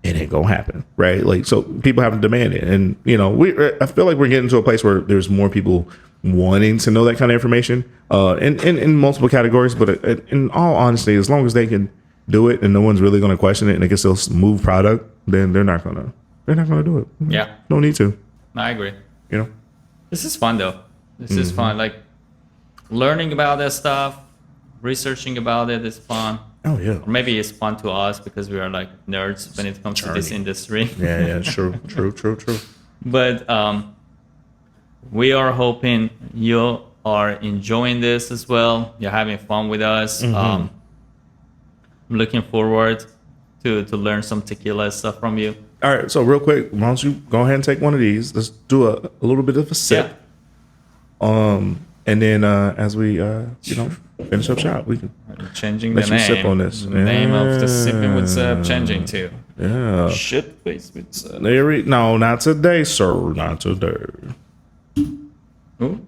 It ain't gonna happen, right? Like, so people have to demand it, and you know, I feel like we're getting to a place where there's more people wanting to know that kind of information, in multiple categories. But in all honesty, as long as they can do it and no one's really gonna question it, and they can still move product, then they're not gonna do it. Yeah, no need to. I agree. You know, this is fun though. This is fun. Like learning about this stuff, researching about it is fun. Oh yeah. Or maybe it's fun to us because we are like nerds when it comes to this industry. Yeah, true. But we are hoping you are enjoying this as well. You're having fun with us. I'm looking forward to learn some tequila stuff from you. All right, so real quick, why don't you go ahead and take one of these? Let's do a little bit of a sip. And then as we finish up shop, we can Changing let the you name. sip on this. The name of the sipping with Seb changing too. Yeah. Shit face with Seb. No, not today, sir. Not today. Ooh.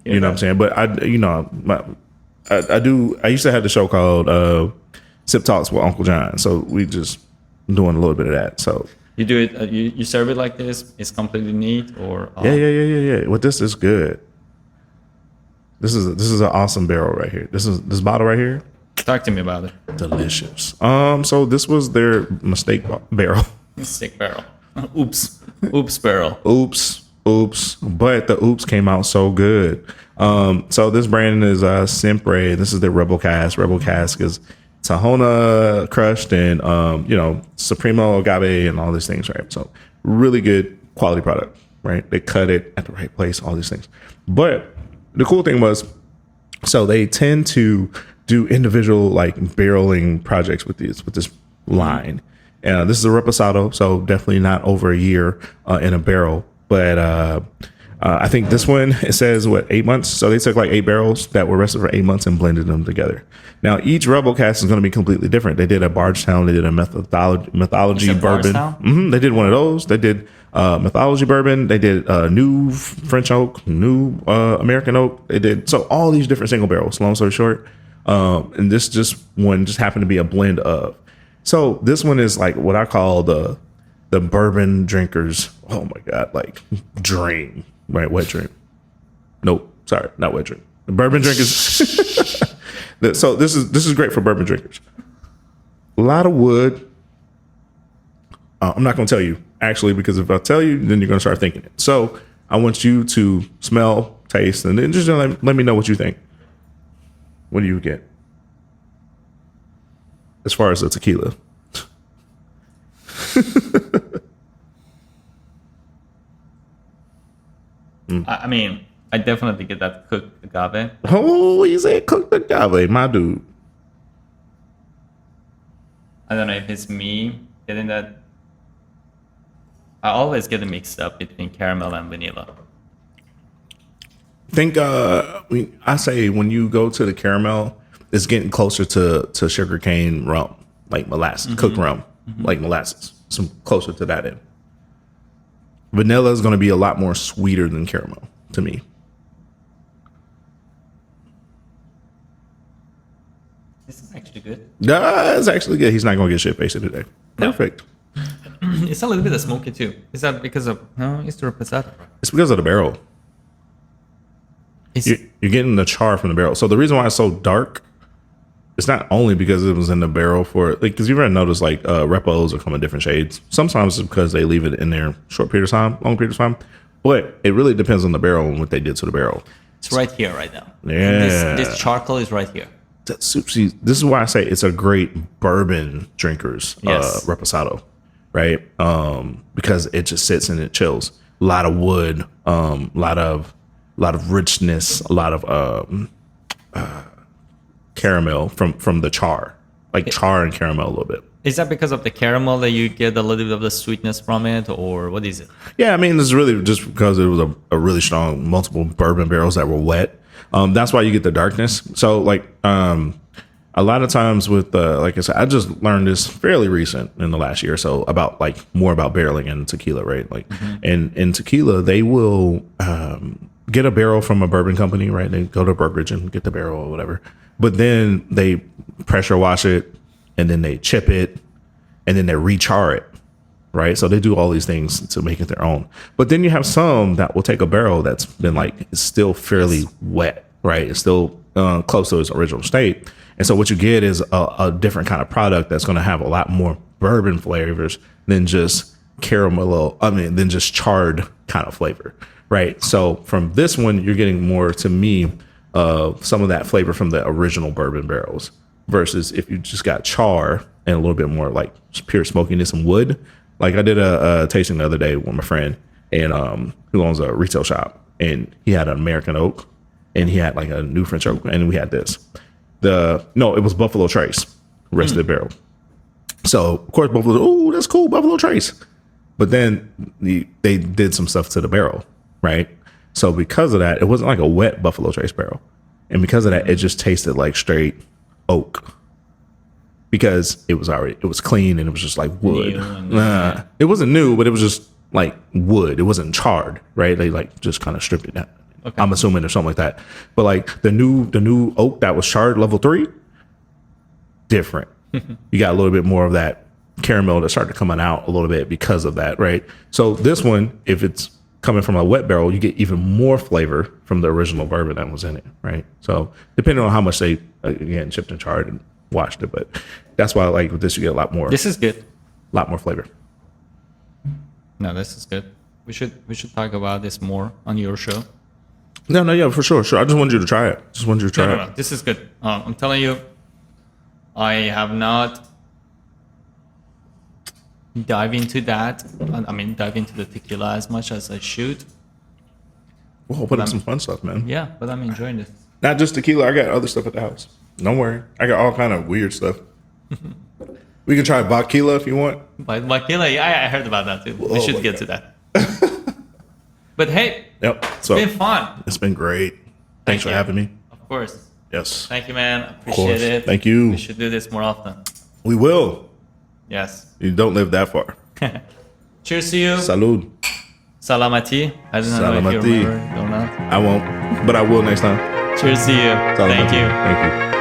You know what I'm saying? But I used to have the show called Sip Talks with Uncle John. So we just doing a little bit of that. So You do it. You serve it like this. It's completely neat, or yeah. Well, this is good. This is an awesome barrel right here. This bottle right here, Talk to me about it. delicious. So this was their mistake barrel. Sick barrel. Oops barrel. Oops. But the oops came out so good. So this brand is Sempre. This is their Rebel Cask. Rebel Cask is Tahona crushed and Supremo agave and all these things, right? So really good quality product, right? They cut it at the right place, all these things. But the cool thing was, so they tend to do individual like barreling projects with this line. And this is a reposado, so definitely not over a year in a barrel. But I think this one, it says 8 months. So they took like 8 barrels that were rested for 8 months and blended them together. Now each Rebel Cask is going to be completely different. They did a Bardstown, they did a mythology bourbon. They did one of those. They did mythology bourbon. They did new French oak, new American oak. They did so all these different single barrels. Long story short, and this just happened to be a blend of. So this one is like what I call the bourbon drinkers. Oh my god, like dream, right? Wet dream. Nope, sorry, not wet dream. The bourbon drinkers. So this is great for bourbon drinkers. A lot of wood. I'm not going to tell you actually, because if I tell you, then you're going to start thinking it. So I want you to smell, taste, and then just let me know what you think. What do you get as far as the tequila? I mean, I definitely get that cooked agave. Oh, you said cooked agave, my dude. I don't know if it's me getting that. I always get it mixed up between caramel and vanilla. Think I say when you go to the caramel, it's getting closer to sugarcane rum, like molasses, cooked rum, like molasses. Some closer to that end. Vanilla is going to be a lot more sweeter than caramel to me. This is actually good. It's actually good. He's not going to get shit faced today. Perfect. It's a little bit of smoky too. Is that because of it's the reposado? It's because of the barrel. You're getting the char from the barrel. So the reason why it's so dark, it's not only because it was in the barrel because you've ever noticed like repos will come in different shades. Sometimes it's because they leave it in there short period of time, long period of time. But it really depends on the barrel and what they did to the barrel. It's right here, right now. Yeah. This charcoal is right here. This is why I say it's a great bourbon drinkers reposado, right? Because it just sits and it chills. A lot of wood, a lot of richness, a lot of caramel from the char, like char and caramel a little bit. Is that because of the caramel that you get a little bit of the sweetness from it, or what is it? Yeah, I mean, it's really just because it was a really strong multiple bourbon barrels that were wet. That's why you get the darkness. So like a lot of times with like I said, I just learned this fairly recent in the last year or so about like more about barreling in tequila, right? Like and in tequila, they will get a barrel from a bourbon company, right? They go to a brokerage and get the barrel or whatever. But then they pressure wash it and then they chip it and then they rechar it, right? So they do all these things to make it their own. But then you have some that will take a barrel that's been like, it's still fairly wet, right? It's still close to its original state. And so what you get is a different kind of product that's going to have a lot more bourbon flavors than just than just charred kind of flavor, right? So from this one, you're getting more, to me, some of that flavor from the original bourbon barrels versus if you just got char and a little bit more like pure smokiness and wood. Like I did a tasting the other day with my friend and who owns a retail shop, and he had an American oak, and he had like a new French oak, and we had this. No, it was Buffalo Trace, rested barrel. So of course Buffalo, oh, that's cool, Buffalo Trace. But then they did some stuff to the barrel, right? So because of that, it wasn't like a wet Buffalo Trace barrel, and because of that, it just tasted like straight oak. Because it was clean and it was just like wood. It wasn't new, but it was just like wood. It wasn't charred, right? They like just kind of stripped it down. Okay. I'm assuming or something like that. But like the new oak that was charred level 3, different. You got a little bit more of that caramel that started coming out a little bit because of that, right? So this one, if it's coming from a wet barrel, you get even more flavor from the original bourbon that was in it, right? So depending on how much they again chipped and charred and washed it, but that's why I like with this you get a lot more. This is good. A lot more flavor. No, this is good. We should talk about this more on your show. No, yeah, for sure. I just wanted you to try it. No. This is good. I'm telling you, I have not dive into that. I mean, dive into the tequila as much as I should. Well, I'll put in some fun stuff, man. Yeah, but I'm enjoying this. Not just tequila. I got other stuff at the house. Don't worry. I got all kind of weird stuff. We can try vodka if you want. But vodka, yeah, I heard about that too. We should get to that. But hey, it's been fun. It's been great. Thanks for having me. Of course. Yes. Thank you, man. Appreciate it. Thank you. We should do this more often. We will. Yes. You don't live that far. Cheers to you. Salud. Salamati. I don't know if you remember or not. I won't, but I will next time. Cheers to you. Salamati. Thank you. Thank you.